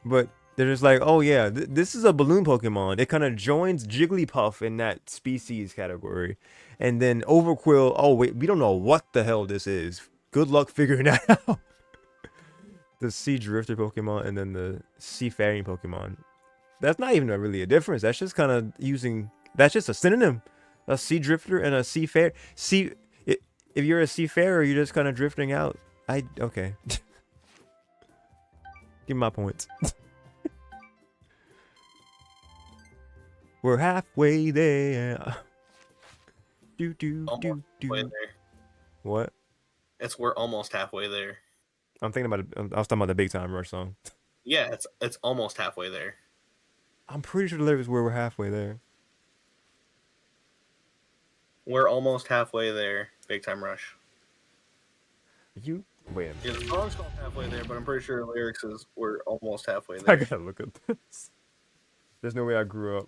But they're just like, oh yeah, this is a balloon Pokemon. It kind of joins Jigglypuff in that species category, and then Overquill. Oh wait, we don't know what the hell this is. Good luck figuring that out. The Sea Drifter Pokemon and then the Seafaring Pokemon. That's not even really a difference. That's just kind of using. That's just a synonym. A Sea Drifter and a Seafarer. If you're a seafarer, you're just kind of drifting out. Okay. Give me my points. We're halfway there. Almost halfway there. What? We're almost halfway there. I was talking about the Big Time Rush song. Yeah, it's almost halfway there. I'm pretty sure the lyrics were we're halfway there. We're almost halfway there. Big Time Rush. Wait a minute. Yeah, the song's called Halfway There, but I'm pretty sure the lyrics is we're almost halfway I there. gotta look at this. There's no way I grew up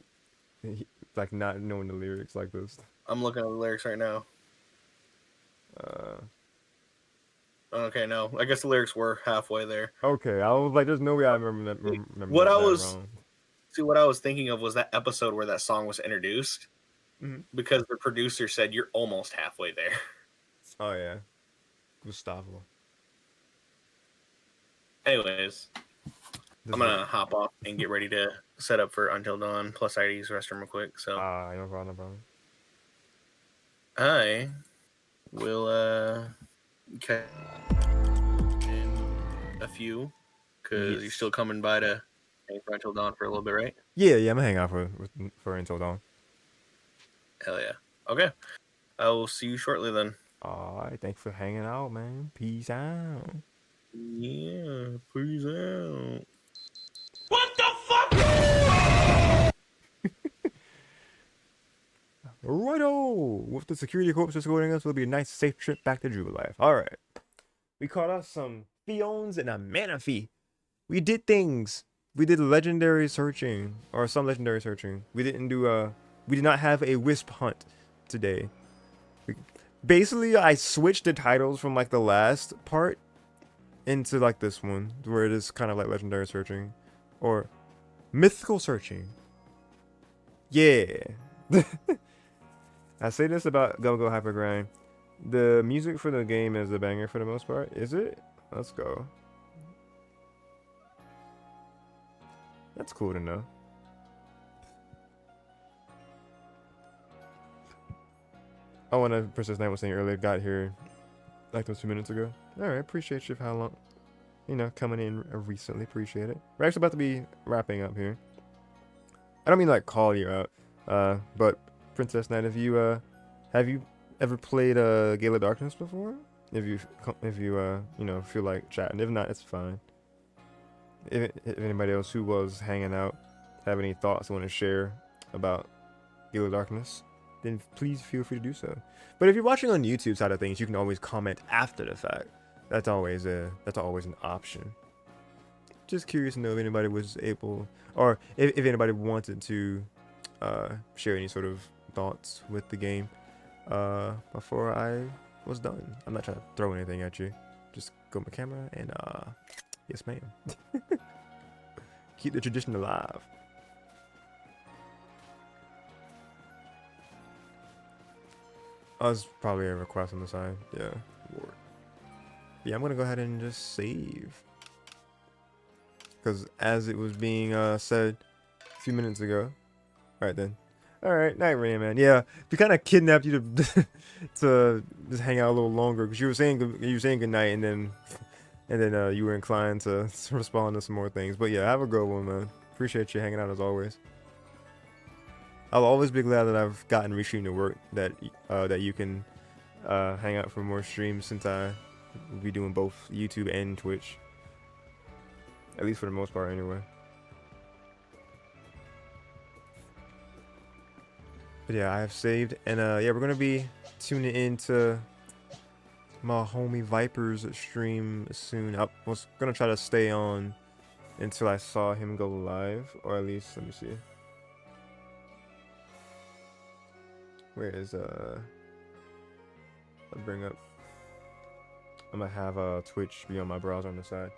like not knowing the lyrics like this. I'm looking at the lyrics right now. Okay, no. I guess the lyrics were halfway there. Okay, I was like, there's no way I remember that. What I that was- wrong. See, what I was thinking of was that episode where that song was introduced. Mhm. Because the producer said, you're almost halfway there. Oh yeah, Gustavo. Anyways, I'm going to hop off and get ready to set up for Until Dawn. Plus, I had to use the restroom real quick. So, No problem. I we'll catch in a few, because you're still coming by to hang for until dawn for a little bit, right? Yeah, I'm gonna hang out for until dawn. Hell yeah. Okay. I will see you shortly then. All right, thanks for hanging out, man. Peace out. Yeah, peace out. What the fuck? Righto! With the security corps escorting us, will be a nice, safe trip back to Jubilife. All right. We caught us some Fions and a Manaphy. We did things. We did legendary searching, or some legendary searching. We didn't do we did not have a Wisp hunt today. Basically, I switched the titles from like the last part into like this one, where it is kind of like legendary searching, or mythical searching. Yeah. I say this about GoGo Hypergrind. The music for the game is a banger for the most part. Is it? Let's go. That's cool to know. Oh, and Princess Knight was saying earlier, got here like those 2 minutes ago. All right, appreciate you for how long, coming in recently. Appreciate it. We're actually about to be wrapping up here. I don't mean like call you out, but Princess Knight, have you ever played Gale of Darkness before? If you feel like chatting. If not, it's fine. If anybody else who was hanging out have any thoughts they want to share about Gale of Darkness, then please feel free to do so. But if you're watching on YouTube side of things, you can always comment after the fact. That's always an option. Just curious to know if anybody was able, or if anybody wanted to share any sort of thoughts with the game before I was done. I'm not trying to throw anything at you. Just go my camera and yes ma'am. Keep the tradition alive. Oh, it's probably a request on the side. Yeah. Lord. Yeah, I'm gonna go ahead and just save. Because as it was being said a few minutes ago. Alright then. Alright, night Rain Man. Yeah, we kind of kidnapped you to to just hang out a little longer because you were saying good night and then you were inclined to respond to some more things. But yeah, have a good one, man. Appreciate you hanging out as always. I'll always be glad that I've gotten restream to work that you can hang out for more streams since I will be doing both YouTube and Twitch. At least for the most part, anyway. But yeah, I have saved, and yeah, we're gonna be tuning into my homie Viper's stream soon. I was gonna try to stay on until I saw him go live, or at least let me see. Where is I'll bring up. I'm gonna have Twitch be on my browser on the side.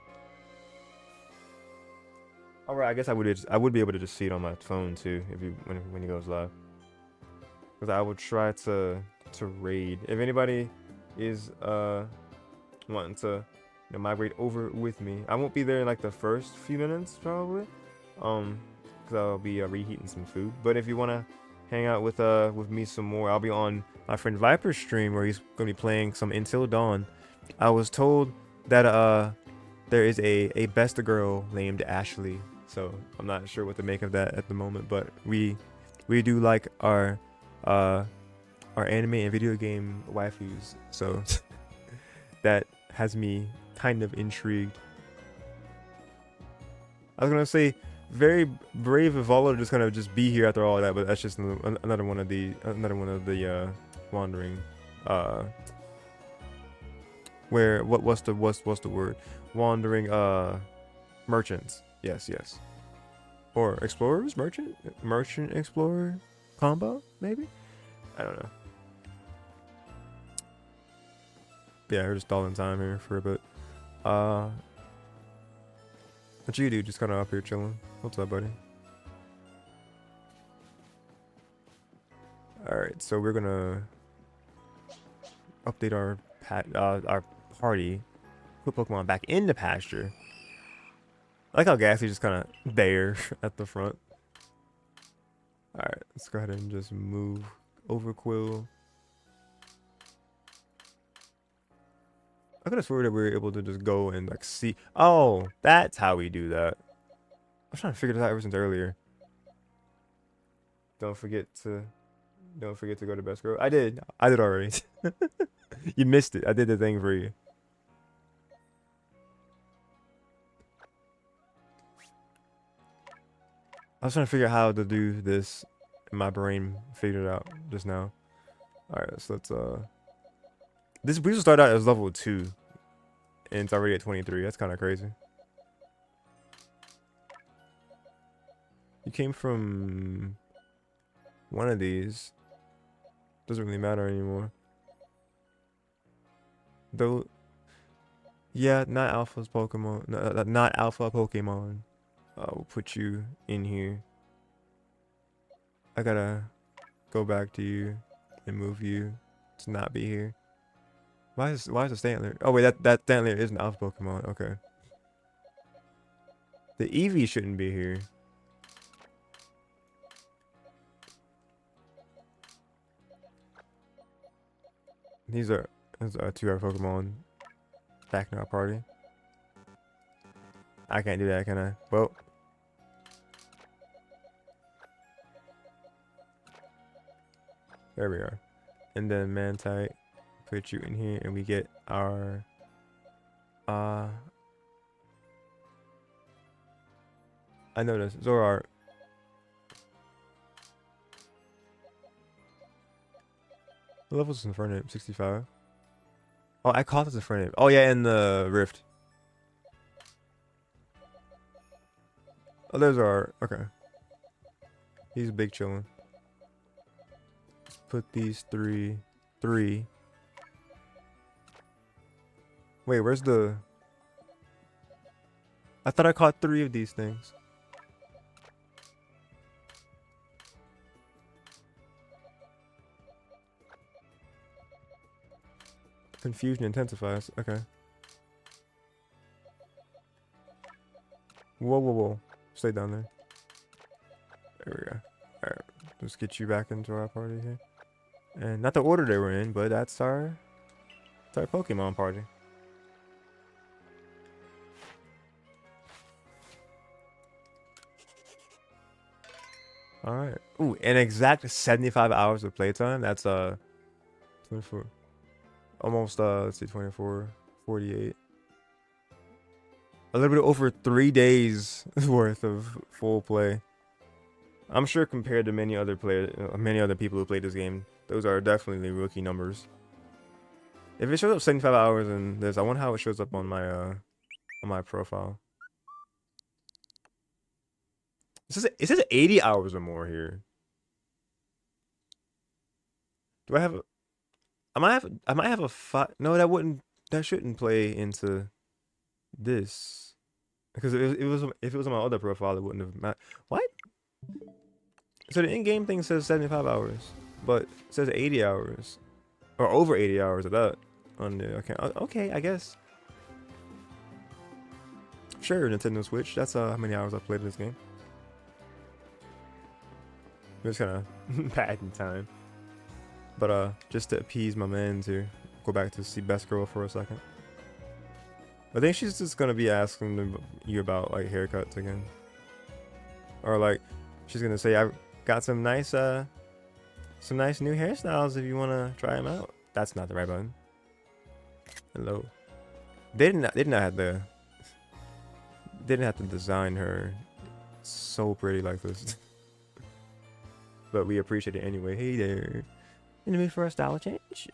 Alright, I guess I would be able to just see it on my phone too if when he goes live. Because I would try to raid. If anybody is wanting to migrate over with me, I won't be there in like the first few minutes probably, because I'll be reheating some food. But if you wanna hang out with me some more, I'll be on my friend Viper's stream where he's gonna be playing some Until Dawn. I was told that there is a best girl named Ashley, so I'm not sure what to make of that at the moment. But we do like our anime and video game waifus, so that has me kind of intrigued. I was gonna say very brave of all to just kind of just be here after all that, but that's just another one of the wandering what's the word, wandering merchants. Yes, or explorers, merchant explorer combo, maybe. I don't know. Yeah, we're just stalling time here for a bit. What you do? Just kind of up here chilling. What's up, buddy? All right, so we're gonna update our party, put Pokemon back into pasture. I like how Ghastly's just kind of there at the front. All right, let's go ahead and just move over Quill. I could have sworn that we were able to just go and like see. Oh, that's how we do that. I was trying to figure this out ever since earlier. Don't forget to go to best girl. I did already. You missed it. I did the thing for you. I was trying to figure out how to do this, and my brain figured it out just now. All right, so let's this we should start out as level 2, and it's already at 23. That's kind of crazy. You came from one of these. Doesn't really matter anymore. Though, yeah, not alpha's Pokemon. Not alpha Pokemon. We'll put you in here. I gotta go back to you and move you to not be here. Why is the Stantler? Oh wait, that Stantler is an alpha Pokemon. Okay. The Eevee shouldn't be here. These are 2 other Pokemon back in our party. I can't do that, can I? Well. There we are. And then Mantite, put you in here, and we get our I know this. Zoroark. What level's in front of him? 65. Oh, I caught this in front of him. Oh yeah, in the rift. Oh, there's our okay. He's big chilling. Let's put these three. Wait, where's the? I thought I caught 3 of these things. Confusion intensifies. Okay. Whoa. Stay down there. There we go. Alright. Let's get you back into our party here. And not the order they were in, but that's our Pokemon party. Alright. Ooh, an exact 75 hours of playtime. That's 24. Almost let's see, 24, 48. A little bit over 3 days worth of full play. I'm sure compared to many other people who played this game, those are definitely rookie numbers. If it shows up 75 hours in this, I wonder how it shows up on my profile. It says 80 hours or more here. Do I have a? I might have a 5. No, that shouldn't play into this. Because if it was on my other profile, it wouldn't have mattered. What? So the in-game thing says 75 hours, but it says 80 hours. Or over 80 hours of that on the account. Okay, I guess. Sure, Nintendo Switch. That's how many hours I've played this game. Just kind of padding time. But just to appease my mans here, go back to see Best Girl for a second. I think she's just gonna be asking you about like haircuts again, or like she's gonna say, "I got some nice new hairstyles if you wanna try them out." That's not the right button. Hello. They didn't have to design her so pretty like this, but we appreciate it anyway. Hey there. In the mood for a style change?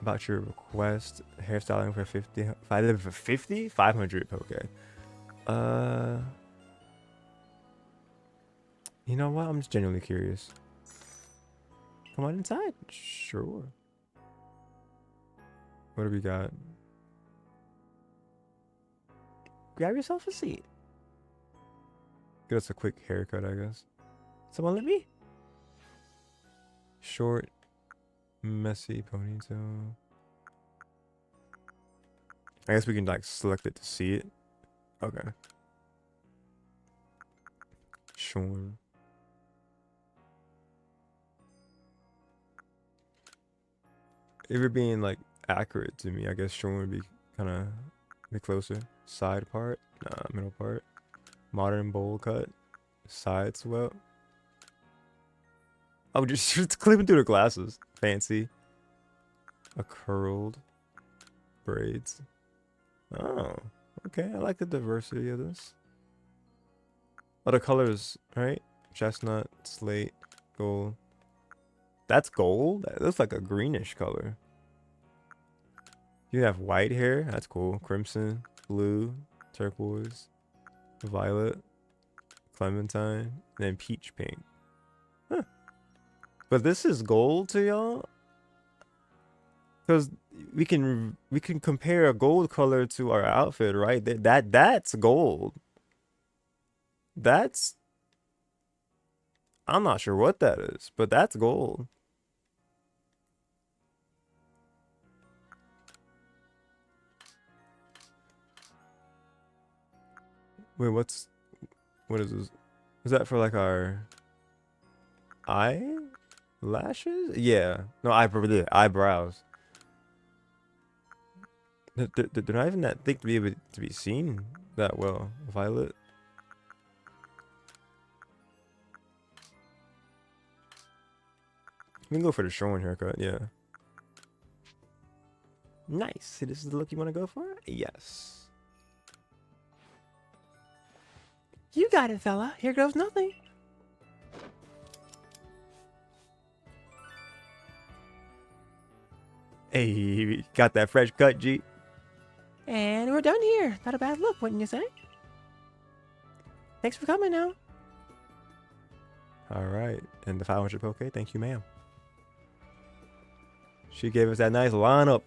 About your request, hairstyling for 500 Poke. You know what? I'm just genuinely curious. Come on inside. Sure. What do we got? Grab yourself a seat. Get us a quick haircut, I guess. Someone let me? Short. Messy ponytail. I guess we can like select it to see it. Okay. Sure. If you're being like accurate to me, I guess Sean would be kind of be closer. Side part, nah, middle part. Modern bowl cut, side swept. Oh, just clipping through the glasses. Fancy. A curled braids. Oh, okay. I like the diversity of this. Oh, the colors, right? Chestnut, slate, gold. That's gold? That looks like a greenish color. You have white hair. That's cool. Crimson, blue, turquoise, violet, clementine, and then peach pink. Huh. But this is gold to y'all? Because we can compare a gold color to our outfit, right? That's gold. That's, I'm not sure what that is, but that's gold. Wait, what is this? Is that for like our eyelashes? Yeah. No, eyebrows. They're not even that thick to be able to be seen that well. Violet. We can go for the showing haircut, yeah. Nice. This is the look you want to go for? Yes. You got it, fella. Here goes nothing. Hey, got that fresh cut, G. And we're done here. Not a bad look, wouldn't you say? Thanks for coming now. All right. And the 500 poke. Thank you, ma'am. She gave us that nice lineup.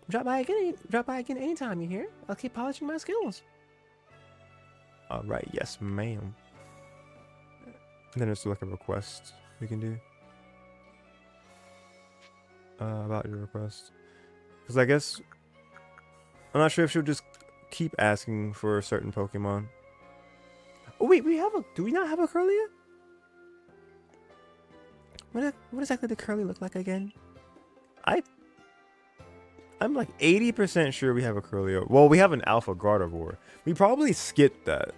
Drop by again anytime you hear. I'll keep polishing my skills. All right. Yes, ma'am. And then there's like a request we can do. About your request. Because I guess I'm not sure if she'll just keep asking for a certain Pokemon. Oh wait, do we not have a Curlia? What exactly did Curly look like again? I'm like 80% sure we have a Curlia. Well, we have an Alpha Gardevoir. We probably skipped that.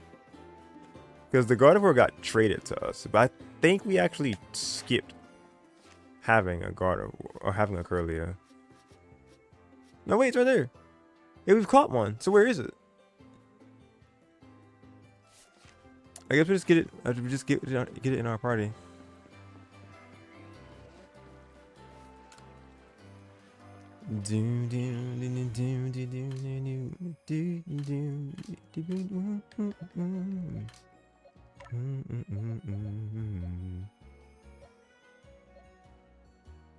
Because the Gardevoir got traded to us. But I think we actually skipped having a Gardevoir or having a Curlia. No, wait, it's right there. Yeah, we've caught one. So where is it? I guess we just get it. We just get it in our party.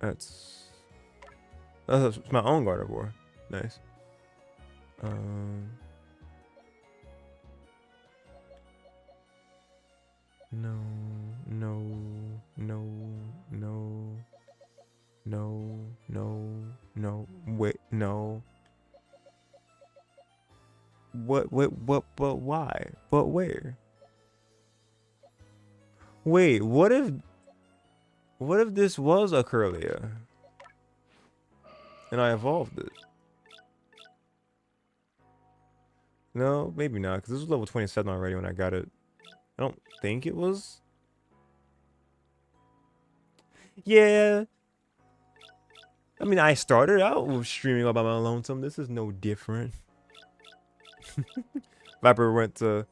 That's my own Gardevoir. Nice. No. Wait, no. What, but why? But where? Wait, what if this was a Curlia? And I evolved it? No, maybe not, because this was level 27 already when I got it. I don't think it was. Yeah. I mean, I started out with streaming all by my lonesome. This is no different. Viper went to,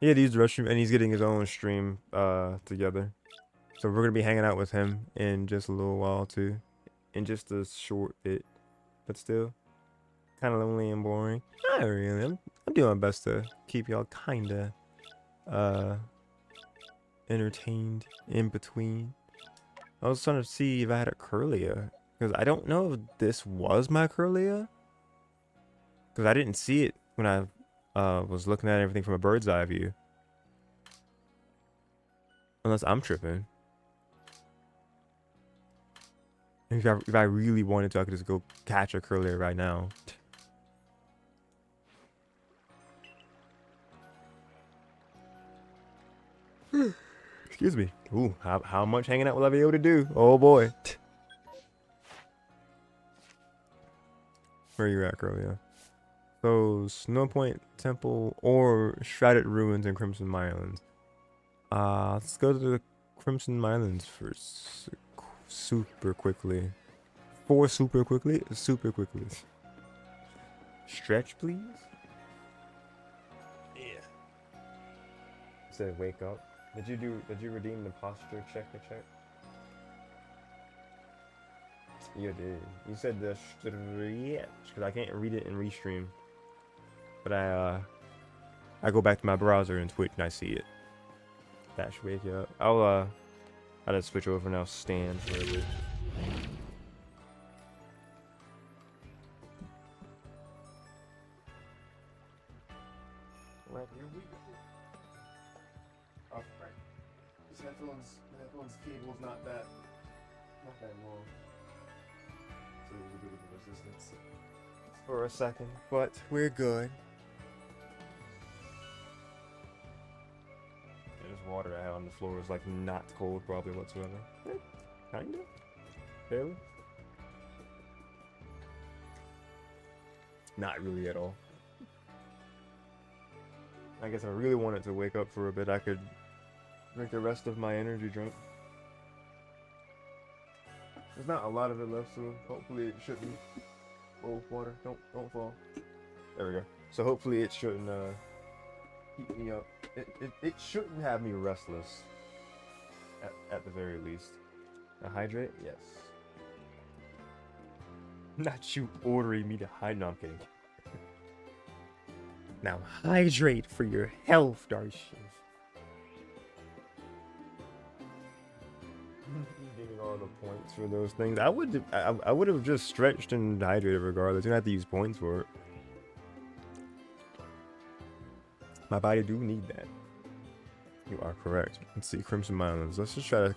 he had to use the restroom, and he's getting his own stream, together. So we're gonna be hanging out with him in just a little while too, in just a short bit, but still, kind of lonely and boring. Not really. I'm doing my best to keep y'all kinda, entertained in between. I was trying to see if I had a Curlia, because I don't know if this was my Curlia, because I didn't see it when I was looking at everything from a bird's eye view. Unless I'm tripping. If I really wanted to, I could just go catch a Curlia right now. Excuse me. Ooh, how much hanging out will I be able to do? Oh boy. Where you at, girl? Yeah. So Snow Point Temple or Shrouded Ruins and Crimson Islands. Let's go to the Crimson Islands first. Super quickly. Super quickly. Stretch, please. Yeah. Said wake up. Did you redeem the posture check? You did. You said the stretch because I can't read it in Restream. But I go back to my browser in Twitch and I see it. That should wake you up. I'll just switch over now. Stand for a bit. Right, here we go. Oh, right. This headphones cable's not that long. So there's a bit of resistance for a second, but we're good. This water I had on the floor is like not cold probably whatsoever. Kinda. Barely. Not really at all. I guess I really wanted to wake up for a bit. I could drink the rest of my energy drink. There's not a lot of it left, so hopefully it shouldn't. Oh, water! Don't fall. There we go. So hopefully it shouldn't keep me up. It shouldn't have me restless. At the very least. Now hydrate? Yes. Not you ordering me to hydrate. No, I'm kidding. Now hydrate for your health, Darcy. Getting all the points for those things. I would have just stretched and hydrated regardless. You don't have to use points for it. My body do need that. You are correct. Let's see, Crimson Islands. Let's just try to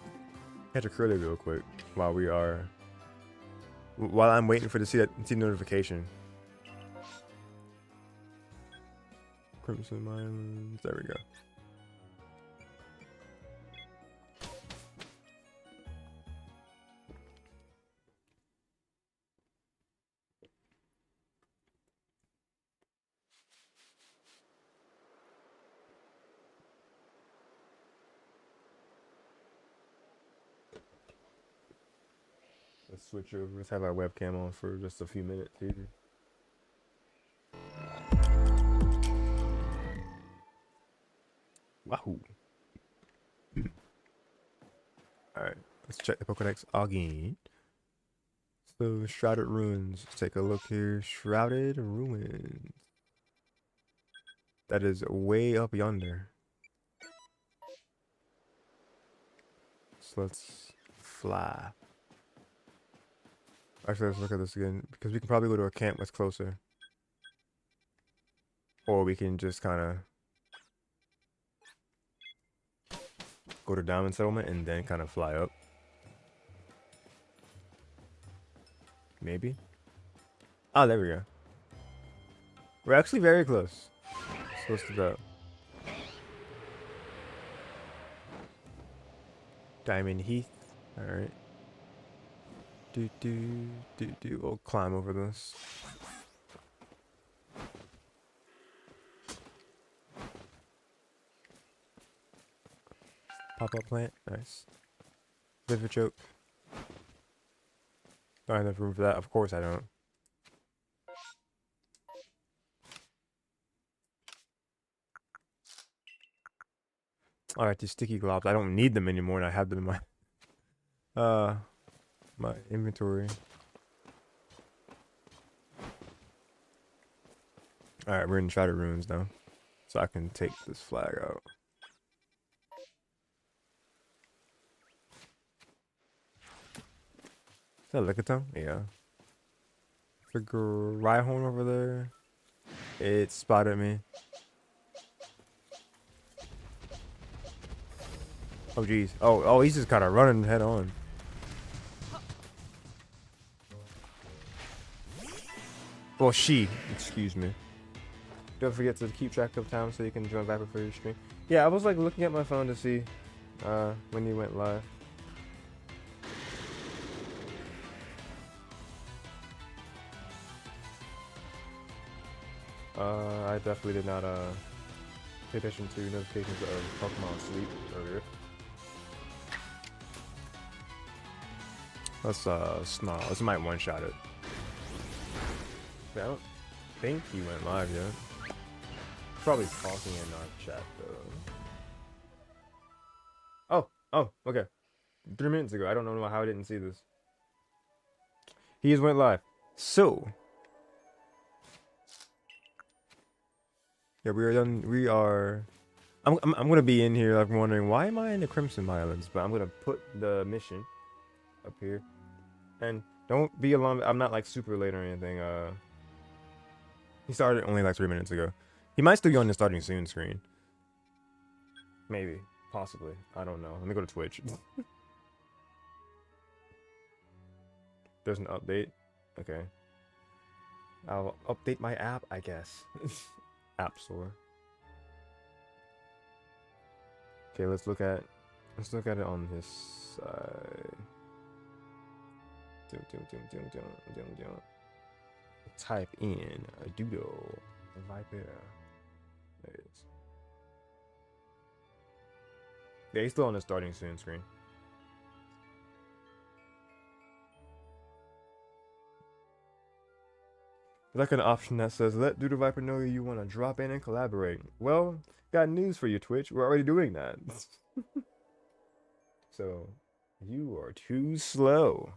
catch a curly real quick while I'm waiting for to see notification. Crimson Islands. There we go. Let's switch over. Let's have our webcam on for just a few minutes here. Wahoo. Alright, let's check the Pokedex again. So, Shrouded Ruins. Let's take a look here. Shrouded Ruins. That is way up yonder. So let's fly. Actually, let's look at this again, because we can probably go to a camp that's closer. Or we can just kind of go to Diamond Settlement and then kind of fly up. Maybe? Oh, there we go. We're actually very close. Close to that. Diamond Heath. Alright. We'll climb over this. Pop-up plant. Nice. Liver choke. Don't have enough room for that. Of course I don't. Alright, these sticky globs. I don't need them anymore and I have them in my inventory. Alright, we're in Shrouded Ruins now. So I can take this flag out. Is that Lickitung? Yeah. The Rhyhorn over there. It spotted me. Oh jeez. Oh, he's just kind of running head on. Well, excuse me. Don't forget to keep track of time so you can join back before your stream. Yeah, I was like looking at my phone to see when you went live. I definitely did not pay attention to notifications of Pokemon Sleep earlier. Let's snarl. This might one-shot it. I don't think he went live yet. Probably talking in our chat though. Oh, okay. 3 minutes ago. I don't know how I didn't see this. He just went live. So yeah, we are done. We are. I'm gonna be in here like wondering why am I in the Crimson Islands, but I'm gonna put the mission up here, and don't be alarmed. I'm not like super late or anything. He started only like 3 minutes ago. He might still be on the starting soon screen. Maybe, possibly. I don't know. Let me go to Twitch. There's an update. Okay. I'll update my app, I guess. App Store. Okay, let's look at it on his side. Type in a doodle Viper. There it is. Yeah, he's still on the starting soon screen. Like an option that says, let Doodle Viper know you want to drop in and collaborate. Well, got news for you, Twitch. We're already doing that. So, you are too slow.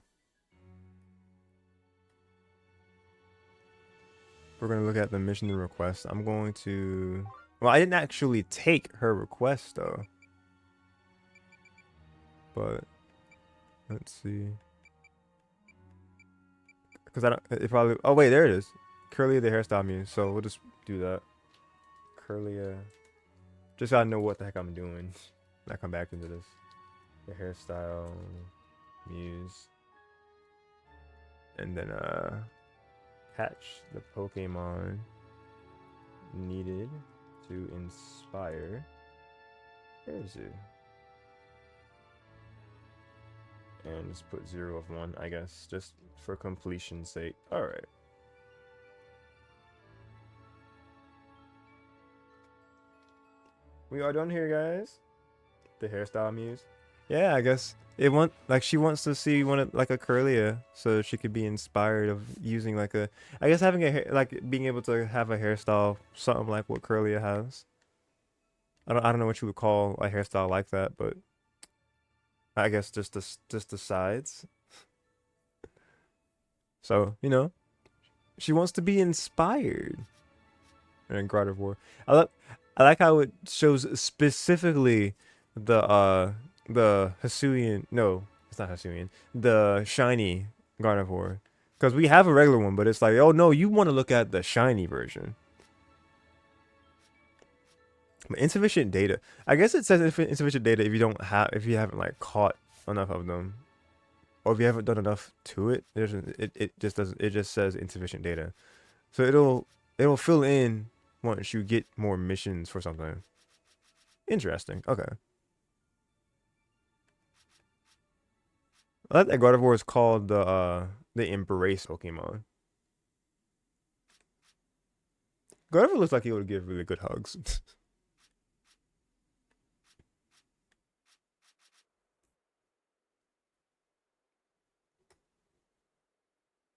We're going to look at the mission and request. I'm going to... Well, I didn't actually take her request, though. But, let's see. Because I don't... It probably... Oh, wait, there it is. Curly the hairstyle muse. So, we'll just do that. Curly, just so I know what the heck I'm doing. When I come back into this. The hairstyle muse. And then, hatch the Pokemon needed to inspire. Where is it? And just put 0 of 1, I guess, just for completion's sake. Alright. We are done here, guys. The hairstyle muse. Yeah, I guess it she wants to see one like a Curlia, so she could be inspired of using like a. I guess having a like being able to have a hairstyle something like what Curlia has. I don't know what you would call a hairstyle like that, but I guess just the sides. So she wants to be inspired. And Gardevoir. I like how it shows specifically the Hisuian. No, it's not Hisuian. The shiny Gardevoir. Because we have a regular one, but it's like, oh no, you want to look at the shiny version. But insufficient data. I guess it says insufficient data if you haven't like caught enough of them, or if you haven't done enough to it. It just says insufficient data. So it'll fill in once you get more missions for something. Interesting. Okay. I like that Gardevoir is called the Embrace Pokemon. Gardevoir looks like he would give really good hugs.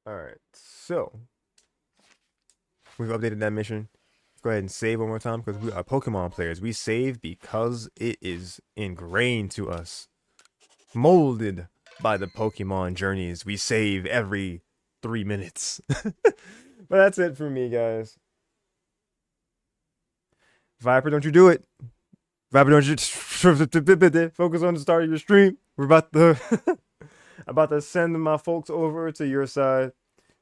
Alright, so we've updated that mission. Go ahead and save one more time because we are Pokemon players. We save because it is ingrained to us. Molded by the Pokemon journeys. We save every 3 minutes. But that's it for me, guys. Viper, don't you do it. Viper, don't you focus on the start of your stream. We're about to send my folks over to your side.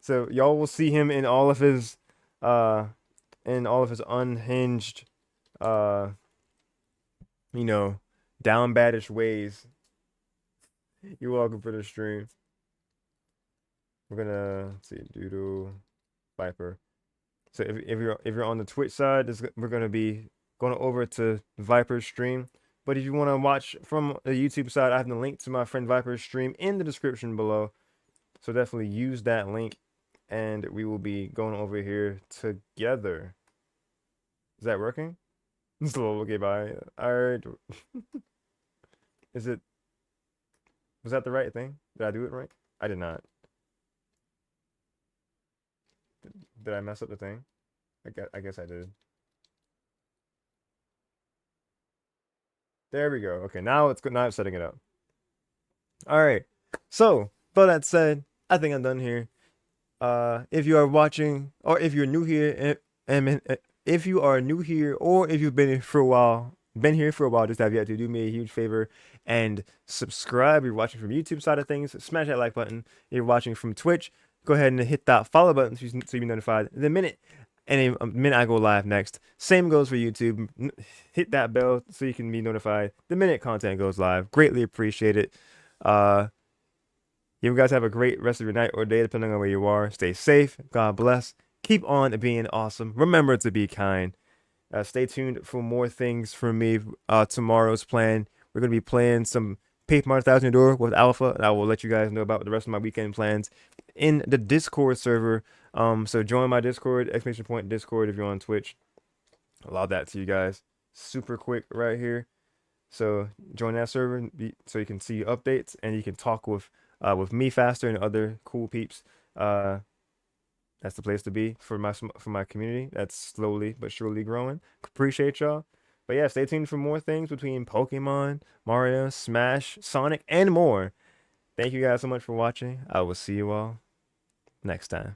So y'all will see him in all of his unhinged down baddish ways. You're welcome for the stream. We're gonna see Doodle Viper. So if you're on the Twitch side, we're gonna be going over to Viper's stream. But if you want to watch from the YouTube side, I have the link to my friend Viper's stream in the description below. So definitely use that link, and we will be going over here together. Is that working? Slow, okay, bye. Alright. Is it... Was that the right thing? Did I do it right? I did not. Did I mess up the thing? I guess I did. There we go. Okay, now it's good. Now I'm setting it up. Alright. So, with all that said, I think I'm done here. If you are watching, or if you're new here, if you are new here, or if you've been here for a while, just have yet to do me a huge favor and subscribe. If you're watching from YouTube side of things, smash that like button. If you're watching from Twitch, go ahead and hit that follow button so you be notified the minute I go live next. Same goes for YouTube. Hit that bell so you can be notified the minute content goes live. Greatly appreciate it. You guys have a great rest of your night or day, depending on where you are. Stay safe. God bless. Keep on being awesome. Remember to be kind. Stay tuned for more things from me. Tomorrow's plan. We're going to be playing some Pkmn 1000 Door with Alpha, and I will let you guys know about the rest of my weekend plans in the Discord server. So join my Discord, !Discord if you're on Twitch. Allow that to you guys. Super quick right here. So join that server so you can see updates and you can talk with me faster and other cool peeps. That's the place to be for my community. That's slowly but surely growing. Appreciate y'all. But yeah, stay tuned for more things between Pokemon, Mario, Smash, Sonic, and more. Thank you guys so much for watching. I will see you all next time.